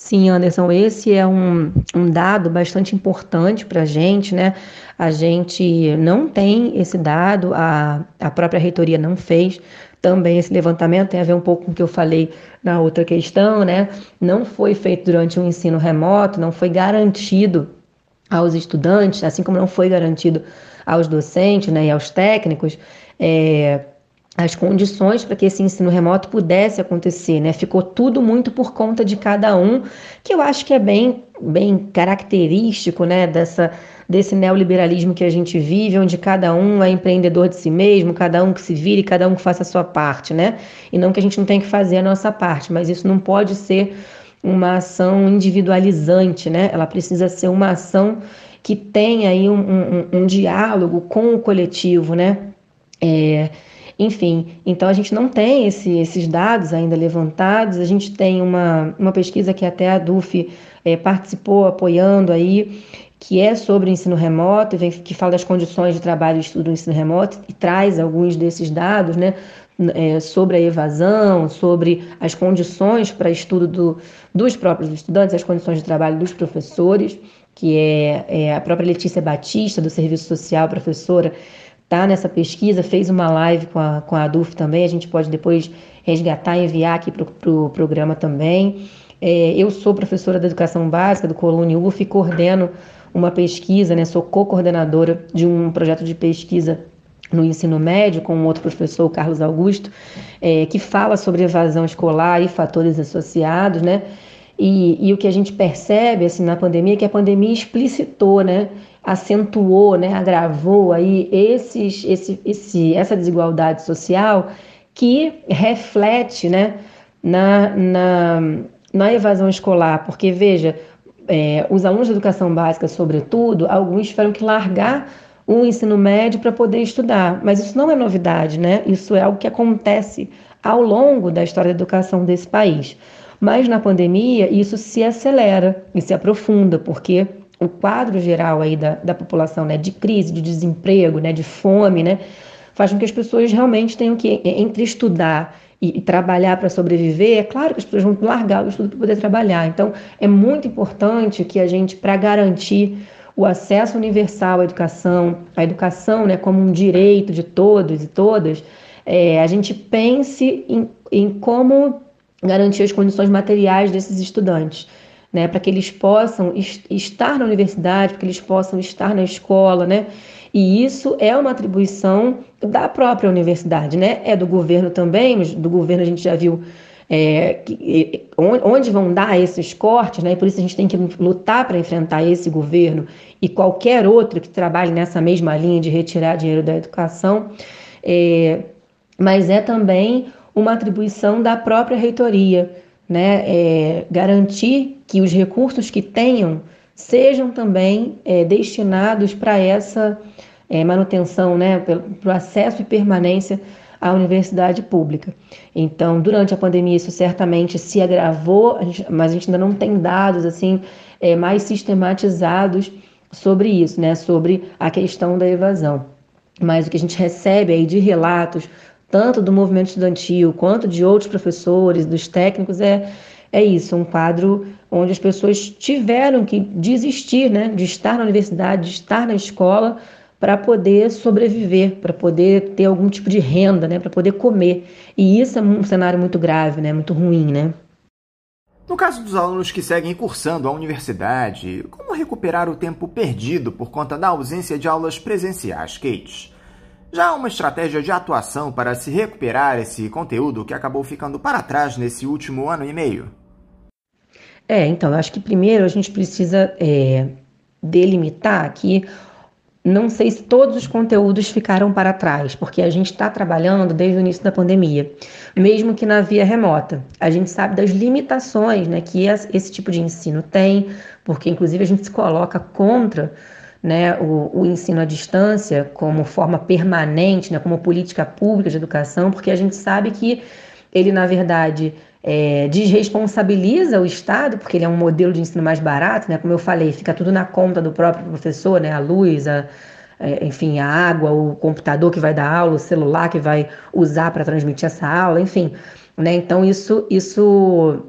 Sim, Anderson, esse é um dado bastante importante para a gente, né? A gente não tem esse dado, a própria reitoria não fez também esse levantamento, tem a ver um pouco com o que eu falei na outra questão, né? Não foi feito durante o ensino remoto, não foi garantido aos estudantes, assim como não foi garantido aos docentes, né, e aos técnicos, as condições para que esse ensino remoto pudesse acontecer, né? Ficou tudo muito por conta de cada um, que eu acho que é bem característico, né, desse neoliberalismo que a gente vive, onde cada um é empreendedor de si mesmo, cada um que se vire, cada um que faça a sua parte, né? E não que a gente não tenha que fazer a nossa parte, mas isso não pode ser uma ação individualizante, né? Ela precisa ser uma ação que tenha aí um diálogo com o coletivo, né? Enfim, então a gente não tem esses dados ainda levantados. A gente tem uma pesquisa que até a DUF participou apoiando aí, que é sobre o ensino remoto, que fala das condições de trabalho e estudo do ensino remoto e traz alguns desses dados, né, sobre a evasão, sobre as condições para estudo dos próprios estudantes, as condições de trabalho dos professores, que é a própria Letícia Batista, do Serviço Social, professora, está nessa pesquisa, fez uma live com a ADUF também, a gente pode depois resgatar e enviar aqui para o programa também. Eu sou professora da Educação Básica do Colune UF e coordeno uma pesquisa, né, sou co-coordenadora de um projeto de pesquisa no ensino médio com um outro professor, o Carlos Augusto, que fala sobre evasão escolar e fatores associados, né? E o que a gente percebe assim, na pandemia é que a pandemia explicitou, né, acentuou, né, agravou aí essa desigualdade social que reflete, né, na evasão escolar, porque veja, os alunos de educação básica, sobretudo, alguns tiveram que largar o ensino médio para poder estudar, mas isso não é novidade, né? Isso é algo que acontece ao longo da história da educação desse país. Mas na pandemia isso se acelera e se aprofunda, porque o quadro geral aí da população, né, de crise, de desemprego, né, de fome, né, faz com que as pessoas realmente tenham que, entre estudar e trabalhar para sobreviver, é claro que as pessoas vão largar o estudo para poder trabalhar. Então, é muito importante que a gente, para garantir o acesso universal à educação, né, como um direito de todos e todas, a gente pense em como garantir as condições materiais desses estudantes, né, para que eles possam estar na universidade, para que eles possam estar na escola, né? E isso é uma atribuição da própria universidade, né? É do governo também, mas do governo a gente já viu onde vão dar esses cortes, né? E por isso a gente tem que lutar para enfrentar esse governo e qualquer outro que trabalhe nessa mesma linha de retirar dinheiro da educação, mas é também uma atribuição da própria reitoria, né? Garantir que os recursos que tenham sejam também destinados para essa manutenção, né? Para o acesso e permanência à universidade pública. Então, durante a pandemia isso certamente se agravou, mas a gente ainda não tem dados assim mais sistematizados sobre isso, né? Sobre a questão da evasão. Mas o que a gente recebe aí de relatos, tanto do movimento estudantil quanto de outros professores, dos técnicos, é isso, um quadro onde as pessoas tiveram que desistir, né, de estar na universidade, de estar na escola para poder sobreviver, para poder ter algum tipo de renda, né, para poder comer. E isso é um cenário muito grave, né, muito ruim, né? No caso dos alunos que seguem cursando a universidade, como recuperar o tempo perdido por conta da ausência de aulas presenciais, Kate? Já há uma estratégia de atuação para se recuperar esse conteúdo que acabou ficando para trás nesse último ano e meio? Então, eu acho que primeiro a gente precisa delimitar aqui, não sei se todos os conteúdos ficaram para trás, porque a gente está trabalhando desde o início da pandemia, mesmo que na via remota. A gente sabe das limitações, né, que esse tipo de ensino tem, porque inclusive a gente se coloca contra, né, o ensino à distância como forma permanente, né, como política pública de educação, porque a gente sabe que ele, na verdade, desresponsabiliza o Estado, porque ele é um modelo de ensino mais barato, né, como eu falei, fica tudo na conta do próprio professor, né, a luz, enfim, a água, o computador que vai dar aula, o celular que vai usar para transmitir essa aula, enfim, né, então isso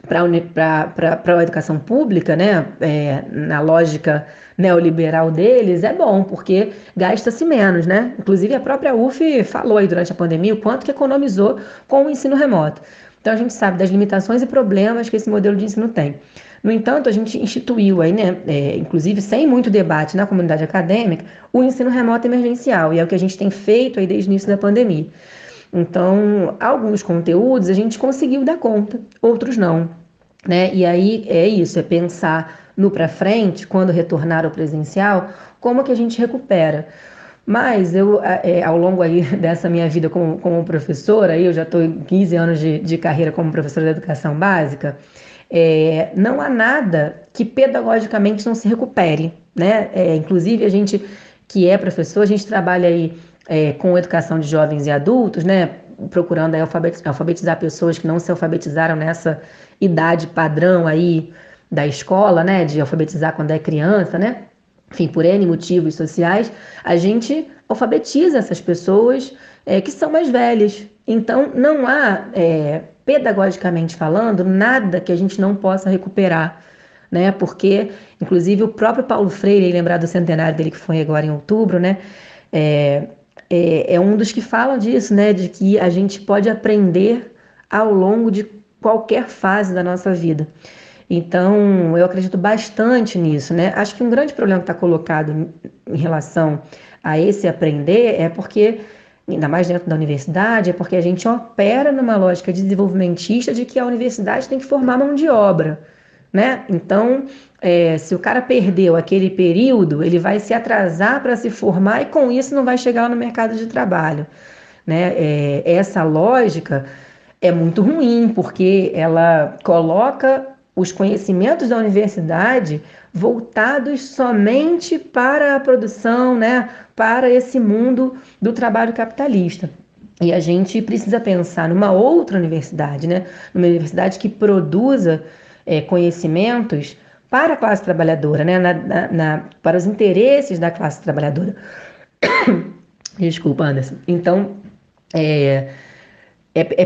para a educação pública, né, na lógica neoliberal deles, é bom, porque gasta-se menos, né? Inclusive a própria UF falou aí durante a pandemia o quanto que economizou com o ensino remoto. Então a gente sabe das limitações e problemas que esse modelo de ensino tem. No entanto, a gente instituiu aí, né, inclusive sem muito debate na comunidade acadêmica, o ensino remoto emergencial, e é o que a gente tem feito aí desde o início da pandemia. Então, alguns conteúdos a gente conseguiu dar conta, outros não, né? E aí é isso, é pensar no para frente, quando retornar ao presencial, como que a gente recupera. Mas eu, ao longo aí dessa minha vida como professora, eu já estou em 15 anos de carreira como professora de educação básica, não há nada que pedagogicamente não se recupere, né? Inclusive a gente que é professor, a gente trabalha aí com educação de jovens e adultos, né? Procurando aí alfabetizar pessoas que não se alfabetizaram nessa idade padrão aí da escola, né? De alfabetizar quando é criança, né? Enfim, por N motivos sociais, a gente alfabetiza essas pessoas que são mais velhas. Então, não há, pedagogicamente falando, nada que a gente não possa recuperar, né? Porque, inclusive, o próprio Paulo Freire, lembrar do centenário dele que foi agora em outubro, né? É um dos que falam disso, né? De que a gente pode aprender ao longo de qualquer fase da nossa vida. Então, eu acredito bastante nisso, né? Acho que um grande problema que está colocado em relação a esse aprender é porque, ainda mais dentro da universidade, é porque a gente opera numa lógica desenvolvimentista de que a universidade tem que formar mão de obra, né? Então, se o cara perdeu aquele período, ele vai se atrasar para se formar e com isso não vai chegar lá no mercado de trabalho, né? Essa lógica é muito ruim, porque ela coloca os conhecimentos da universidade voltados somente para a produção, né, para esse mundo do trabalho capitalista. E a gente precisa pensar numa outra universidade, né, numa universidade que produza conhecimentos para a classe trabalhadora, né, para os interesses da classe trabalhadora. Desculpa, Anderson. Então,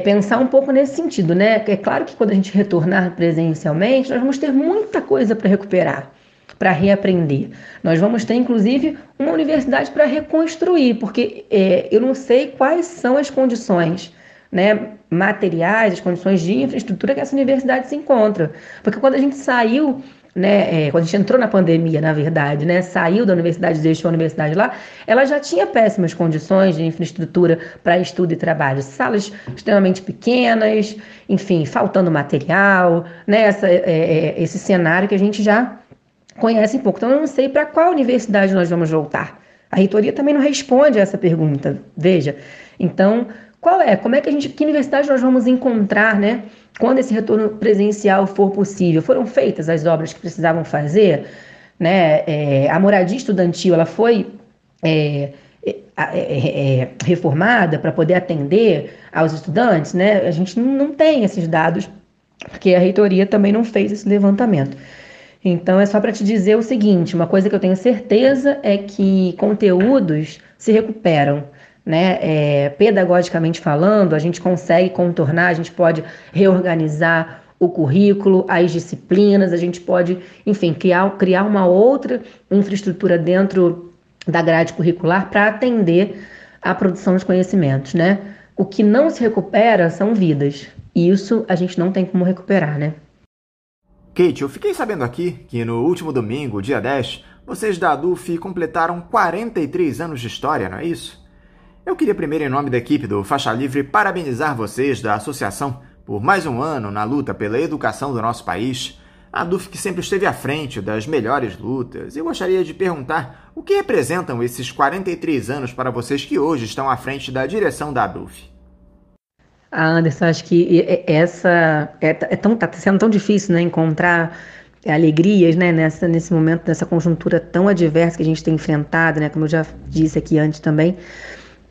pensar um pouco nesse sentido, né? É claro que quando a gente retornar presencialmente, nós vamos ter muita coisa para recuperar, para reaprender. Nós vamos ter, inclusive, uma universidade para reconstruir, porque eu não sei quais são as condições, né, materiais, as condições de infraestrutura que essa universidade se encontra. Porque quando a gente saiu, né, quando a gente entrou na pandemia, na verdade, né, saiu da universidade, deixou a universidade lá, ela já tinha péssimas condições de infraestrutura para estudo e trabalho, salas extremamente pequenas, enfim, faltando material, né, esse cenário que a gente já conhece um pouco. Então eu não sei para qual universidade nós vamos voltar. A reitoria também não responde a essa pergunta, veja. Então, como é que universidade nós vamos encontrar, né, quando esse retorno presencial for possível? Foram feitas as obras que precisavam fazer, né? A moradia estudantil ela foi reformada para poder atender aos estudantes, né? A gente não tem esses dados, porque a reitoria também não fez esse levantamento. Então, é só para te dizer o seguinte, uma coisa que eu tenho certeza é que conteúdos se recuperam, né? Pedagogicamente falando, a gente consegue contornar, a gente pode reorganizar o currículo, as disciplinas, a gente pode, enfim, criar uma outra infraestrutura dentro da grade curricular para atender à produção de conhecimentos, né? O que não se recupera são vidas, e isso a gente não tem como recuperar, né? Kate, eu fiquei sabendo aqui que no último domingo, dia 10, vocês da ADUF completaram 43 anos de história, não é isso? Eu queria primeiro, em nome da equipe do Faixa Livre, parabenizar vocês da associação por mais um ano na luta pela educação do nosso país. A ADUF que sempre esteve à frente das melhores lutas. Eu gostaria de perguntar o que representam esses 43 anos para vocês que hoje estão à frente da direção da ADUF. Anderson, acho que tá sendo tão difícil, né, encontrar alegrias, né, nesse momento, nessa conjuntura tão adversa que a gente tem enfrentado, né, como eu já disse aqui antes também,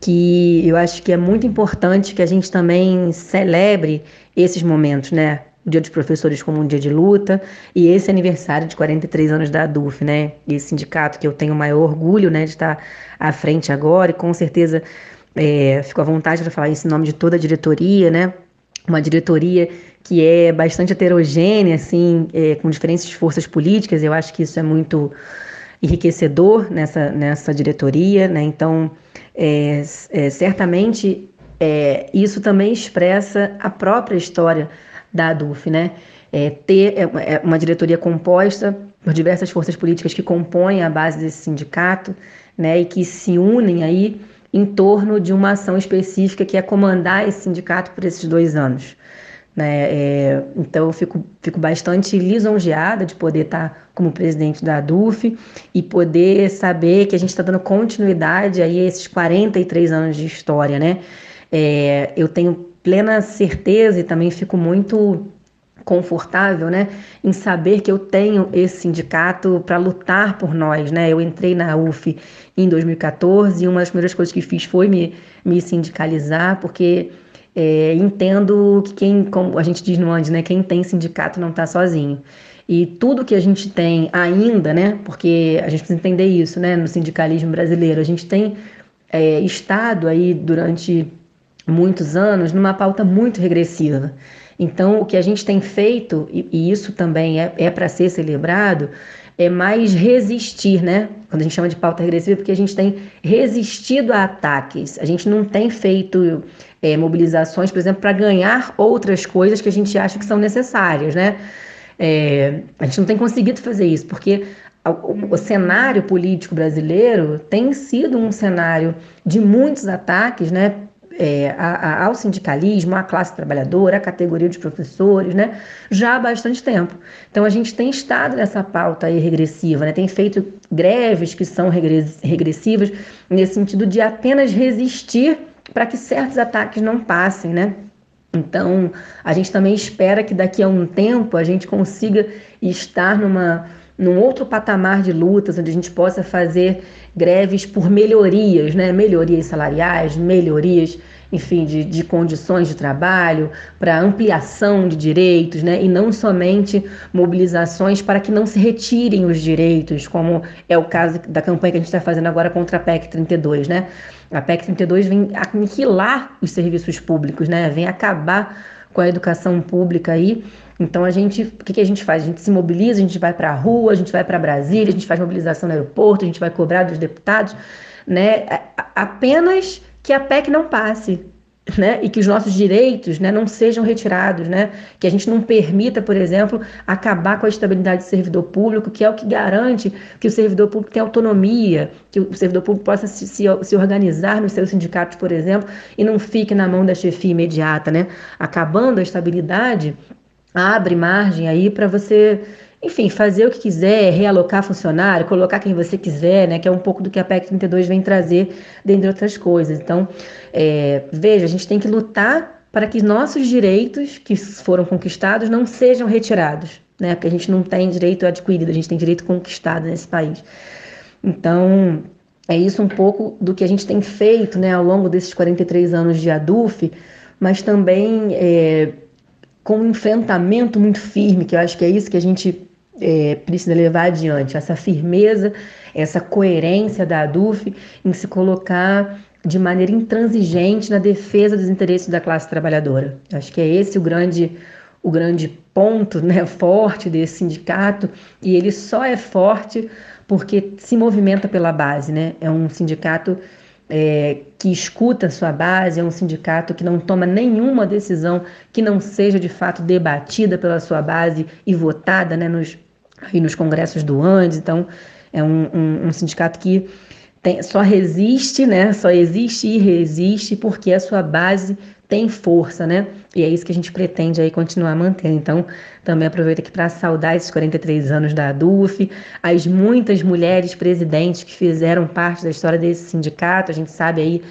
que eu acho que é muito importante que a gente também celebre esses momentos, né, o Dia dos Professores como um dia de luta e esse aniversário de 43 anos da ADUF, né, esse sindicato que eu tenho o maior orgulho, né, de estar à frente agora e com certeza fico à vontade para falar isso em nome de toda a diretoria, né, uma diretoria que é bastante heterogênea, assim, com diferentes forças políticas. Eu acho que isso é muito enriquecedor nessa diretoria, né? Então, certamente, isso também expressa a própria história da ADUF, né? Ter uma diretoria composta por diversas forças políticas que compõem a base desse sindicato, né? E que se unem aí em torno de uma ação específica que é comandar esse sindicato por esses 2 anos. Né? Então, eu fico bastante lisonjeada de poder estar como presidente da ADUF e poder saber que a gente está dando continuidade aí a esses 43 anos de história. Né? Eu tenho plena certeza e também fico muito confortável, né, em saber que eu tenho esse sindicato para lutar por nós, né? Eu entrei na UF em 2014 e uma das primeiras coisas que fiz foi me sindicalizar, porque entendo que como a gente diz no Andes, né, quem tem sindicato não está sozinho. E tudo que a gente tem ainda, né, porque a gente precisa entender isso, né, no sindicalismo brasileiro, a gente tem estado aí durante muitos anos numa pauta muito regressiva. Então, o que a gente tem feito, e isso também é para ser celebrado, é mais resistir, né? Quando a gente chama de pauta regressiva, porque a gente tem resistido a ataques. A gente não tem feito mobilizações, por exemplo, para ganhar outras coisas que a gente acha que são necessárias, né? A gente não tem conseguido fazer isso, porque o cenário político brasileiro tem sido um cenário de muitos ataques, né? Ao sindicalismo, à classe trabalhadora, à categoria dos professores, né, já há bastante tempo. Então, a gente tem estado nessa pauta aí regressiva, né, tem feito greves que são regressivas, nesse sentido de apenas resistir para que certos ataques não passem, né? Então, a gente também espera que daqui a um tempo a gente consiga estar num outro patamar de lutas, onde a gente possa fazer greves por melhorias, né? Melhorias salariais, melhorias, enfim, de condições de trabalho, para ampliação de direitos, né? E não somente mobilizações para que não se retirem os direitos, como é o caso da campanha que a gente está fazendo agora contra a PEC 32, né? A PEC 32 vem aniquilar os serviços públicos, né? Vem acabar com a educação pública aí. Então, o que a gente faz? A gente se mobiliza, a gente vai para a rua, a gente vai para Brasília, a gente faz mobilização no aeroporto, a gente vai cobrar dos deputados, né? Apenas que a PEC não passe, né? E que os nossos direitos, né, não sejam retirados, né? Que a gente não permita, por exemplo, acabar com a estabilidade do servidor público, que é o que garante que o servidor público tenha autonomia, que o servidor público possa se organizar nos seus sindicatos, por exemplo, e não fique na mão da chefia imediata, né? Acabando a estabilidade, abre margem aí para você, enfim, fazer o que quiser, realocar funcionário, colocar quem você quiser, né, que é um pouco do que a PEC 32 vem trazer, dentre outras coisas. Então, veja, a gente tem que lutar para que nossos direitos que foram conquistados não sejam retirados, né, porque a gente não tem direito adquirido, a gente tem direito conquistado nesse país. Então, é isso um pouco do que a gente tem feito, né, ao longo desses 43 anos de ADUF, mas também com um enfrentamento muito firme, que eu acho que é isso que a gente precisa levar adiante, essa firmeza, essa coerência da ADUF em se colocar de maneira intransigente na defesa dos interesses da classe trabalhadora. Eu acho que é esse o grande ponto, né, forte desse sindicato, e ele só é forte porque se movimenta pela base, né? É um sindicato que escuta a sua base, é um sindicato que não toma nenhuma decisão que não seja de fato debatida pela sua base e votada, né, nos congressos do Andes. Então, é um sindicato que só resiste, né, só existe e resiste porque a sua base tem força, né? E é isso que a gente pretende aí continuar mantendo. Então, também aproveito aqui para saudar esses 43 anos da ADUF, as muitas mulheres presidentes que fizeram parte da história desse sindicato. A gente sabe aí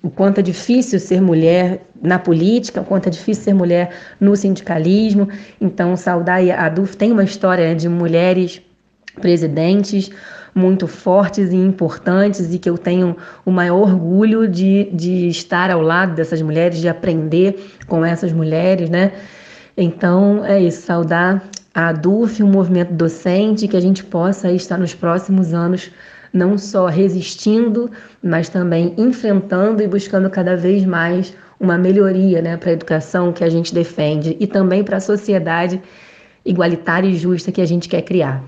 o quanto é difícil ser mulher na política, o quanto é difícil ser mulher no sindicalismo. Então, saudar a ADUF tem uma história de mulheres presidentes muito fortes e importantes, e que eu tenho o maior orgulho de estar ao lado dessas mulheres, de aprender com essas mulheres, né? Então, é isso, saudar a ADUF, o movimento docente, que a gente possa estar nos próximos anos não só resistindo, mas também enfrentando e buscando cada vez mais uma melhoria, né, para a educação que a gente defende e também para a sociedade igualitária e justa que a gente quer criar.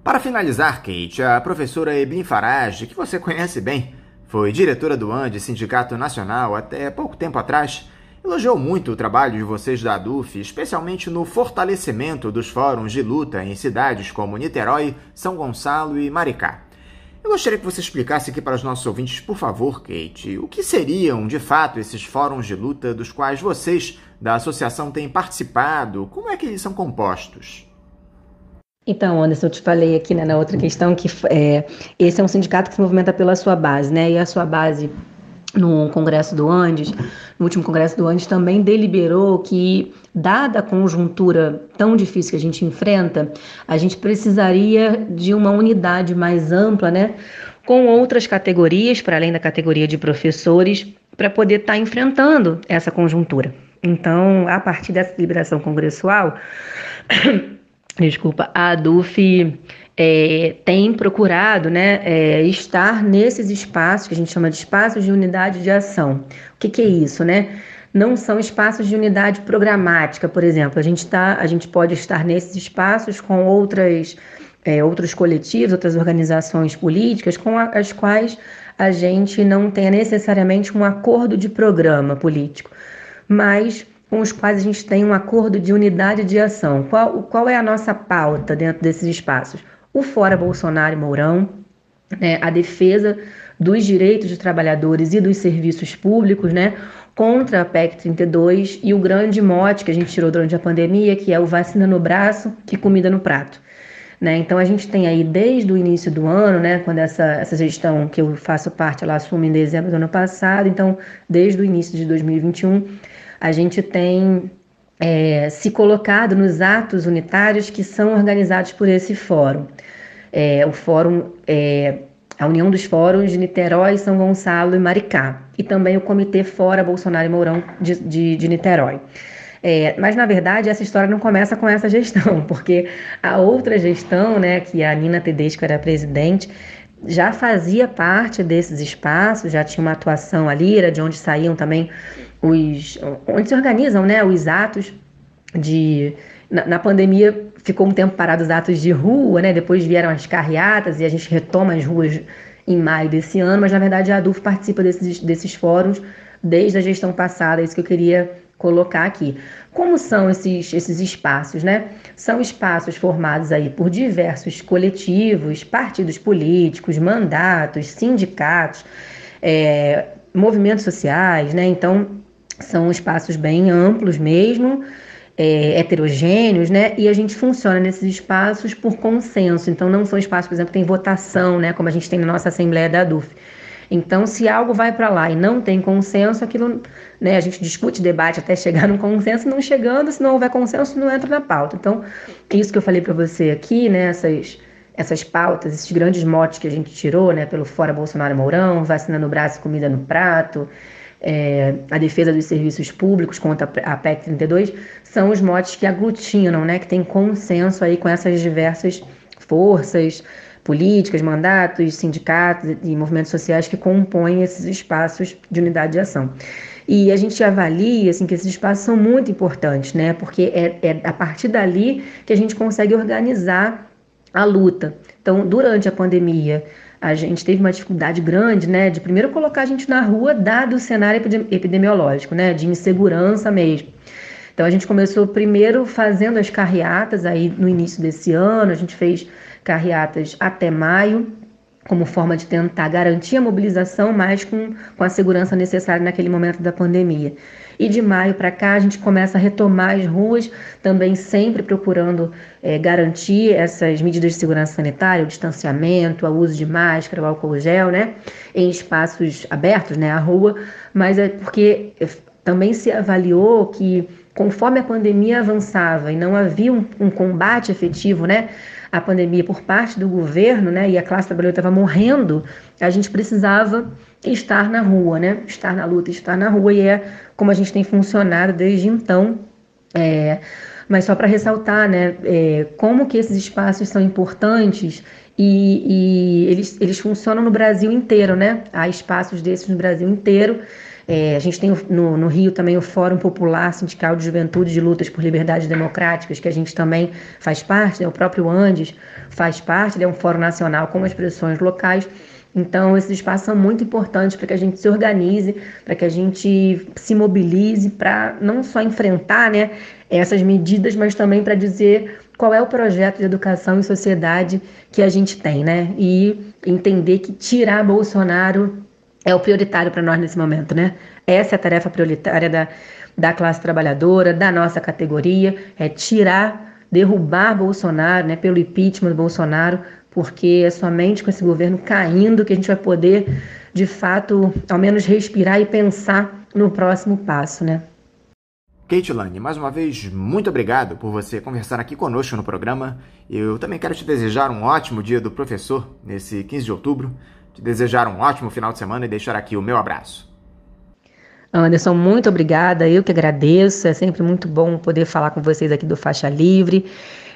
Para finalizar, Kate, a professora Ebin Farage, que você conhece bem, foi diretora do ANDE, Sindicato Nacional, até pouco tempo atrás, elogiou muito o trabalho de vocês da ADUF, especialmente no fortalecimento dos fóruns de luta em cidades como Niterói, São Gonçalo e Maricá. Eu gostaria que você explicasse aqui para os nossos ouvintes, por favor, Kate, o que seriam, de fato, esses fóruns de luta dos quais vocês, da associação, têm participado? Como é que eles são compostos? Então, Anderson, eu te falei aqui, né, na outra questão que esse é um sindicato que se movimenta pela sua base, né? E a sua base no Congresso do Andes, no último Congresso do Andes, também deliberou que, dada a conjuntura tão difícil que a gente enfrenta, a gente precisaria de uma unidade mais ampla, né, com outras categorias, para além da categoria de professores, para poder estar enfrentando essa conjuntura. Então, a partir dessa deliberação congressual, a ADUF tem procurado, né, estar nesses espaços que a gente chama de espaços de unidade de ação. O que é isso, né? Não são espaços de unidade programática, por exemplo. A gente pode estar nesses espaços com outros coletivos, outras organizações políticas com as quais a gente não tenha necessariamente um acordo de programa político, mas com os quais a gente tem um acordo de unidade de ação. Qual é a nossa pauta dentro desses espaços? O Fora Bolsonaro e Mourão, né, a defesa dos direitos de trabalhadores e dos serviços públicos, né, contra a PEC 32 e o grande mote que a gente tirou durante a pandemia, que é o vacina no braço e comida no prato. Né? Então a gente tem aí desde o início do ano, né, quando essa gestão que eu faço parte, ela assume em dezembro do ano passado, então desde o início de 2021, a gente tem se colocado nos atos unitários que são organizados por esse fórum. O fórum, a União dos Fóruns de Niterói, São Gonçalo e Maricá, e também o Comitê Fora Bolsonaro e Mourão de Niterói. Mas, na verdade, essa história não começa com essa gestão, porque a outra gestão, né, que a Nina Tedesco era presidente, já fazia parte desses espaços, já tinha uma atuação ali, era de onde saíam também onde se organizam, né, os atos na pandemia ficou um tempo parado os atos de rua, né, depois vieram as carreatas e a gente retoma as ruas em maio desse ano, mas na verdade a ADUF participa desses fóruns desde a gestão passada, é isso que eu queria colocar aqui. Como são esses espaços, né? São espaços formados aí por diversos coletivos, partidos políticos, mandatos, sindicatos, movimentos sociais, né? Então, são espaços bem amplos mesmo, heterogêneos, né? E a gente funciona nesses espaços por consenso. Então, não são espaços, por exemplo, que tem votação, né? Como a gente tem na nossa Assembleia da ADUF. Então, se algo vai para lá e não tem consenso, aquilo, né, a gente discute, debate até chegar num consenso, não chegando, se não houver consenso, não entra na pauta. Então, isso que eu falei para você aqui, né, essas pautas, esses grandes motes que a gente tirou, né, pelo Fora Bolsonaro e Mourão, vacina no braço e comida no prato, a defesa dos serviços públicos contra a PEC 32, são os motes que aglutinam, né, que tem consenso aí com essas diversas forças políticas, mandatos, sindicatos e movimentos sociais que compõem esses espaços de unidade de ação. E a gente avalia assim, que esses espaços são muito importantes, né? Porque é a partir dali que a gente consegue organizar a luta. Então, durante a pandemia, a gente teve uma dificuldade grande, né, de primeiro colocar a gente na rua, dado o cenário epidemiológico, né, de insegurança mesmo. Então, a gente começou primeiro fazendo as carreatas, aí no início desse ano, a gente fez carreatas até maio, como forma de tentar garantir a mobilização, mas com a segurança necessária naquele momento da pandemia. E de maio para cá a gente começa a retomar as ruas, também sempre procurando garantir essas medidas de segurança sanitária, o distanciamento, o uso de máscara, o álcool gel, né, em espaços abertos, né, a rua, mas é porque também se avaliou que conforme a pandemia avançava e não havia um combate efetivo, né, a pandemia por parte do governo, né, e a classe trabalhadora estava morrendo, a gente precisava estar na rua, né, estar na luta, estar na rua, e é como a gente tem funcionado desde então. Mas só para ressaltar, né, como que esses espaços são importantes e eles funcionam no Brasil inteiro, né, há espaços desses no Brasil inteiro, A gente tem no Rio também o Fórum Popular Sindical de Juventude de Lutas por Liberdades Democráticas, que a gente também faz parte, né? O próprio Andes faz parte, é um fórum nacional com expressões locais. Então, esses espaços são muito importantes para que a gente se organize, para que a gente se mobilize para não só enfrentar, né, essas medidas, mas também para dizer qual é o projeto de educação e sociedade que a gente tem, né? E entender que tirar Bolsonaro é o prioritário para nós nesse momento, né? Essa é a tarefa prioritária da classe trabalhadora, da nossa categoria, é derrubar Bolsonaro, né, pelo impeachment do Bolsonaro, porque é somente com esse governo caindo que a gente vai poder, de fato, ao menos respirar e pensar no próximo passo, né? Keitilane, mais uma vez, muito obrigado por você conversar aqui conosco no programa. Eu também quero te desejar um ótimo dia do professor nesse 15 de outubro, te desejar um ótimo final de semana e deixar aqui o meu abraço. Anderson, muito obrigada, eu que agradeço, é sempre muito bom poder falar com vocês aqui do Faixa Livre.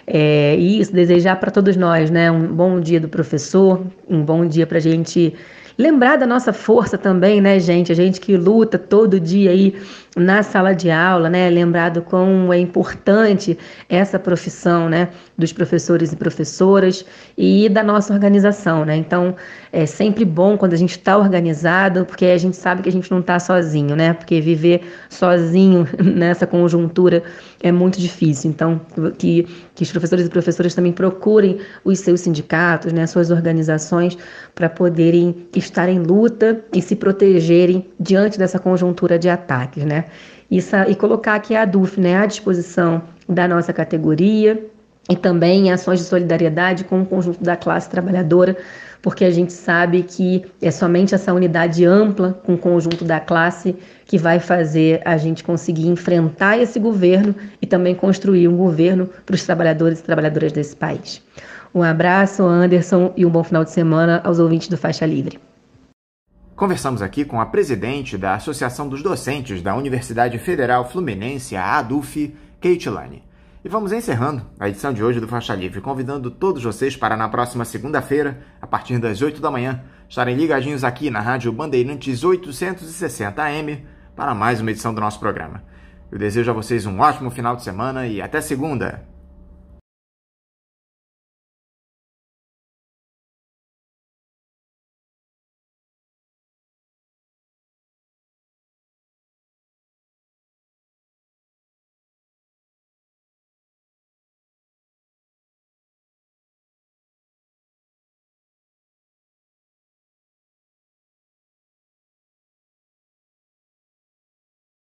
E isso, desejar para todos nós, né, um bom dia do professor, um bom dia para a gente lembrar da nossa força também, né, gente? A gente que luta todo dia aí na sala de aula, né? Lembrar do quão é importante essa profissão, né? Dos professores e professoras e da nossa organização, né? Então, é sempre bom quando a gente está organizado, porque a gente sabe que a gente não está sozinho, né? Porque viver sozinho nessa conjuntura é muito difícil. Então, que os professores e professoras também procurem os seus sindicatos, né? Suas organizações, para poderem estar em luta e se protegerem diante dessa conjuntura de ataques, né? E colocar aqui a ADUF, né, à disposição da nossa categoria e também em ações de solidariedade com o conjunto da classe trabalhadora, porque a gente sabe que é somente essa unidade ampla com o conjunto da classe que vai fazer a gente conseguir enfrentar esse governo e também construir um governo para os trabalhadores e trabalhadoras desse país. Um abraço, Anderson, e um bom final de semana aos ouvintes do Faixa Livre. Conversamos aqui com a presidente da Associação dos Docentes da Universidade Federal Fluminense, a ADUF, Keitilane. E vamos encerrando a edição de hoje do Faixa Livre, convidando todos vocês para na próxima segunda-feira, a partir das 8 da manhã, estarem ligadinhos aqui na Rádio Bandeirantes 860 AM para mais uma edição do nosso programa. Eu desejo a vocês um ótimo final de semana e até segunda!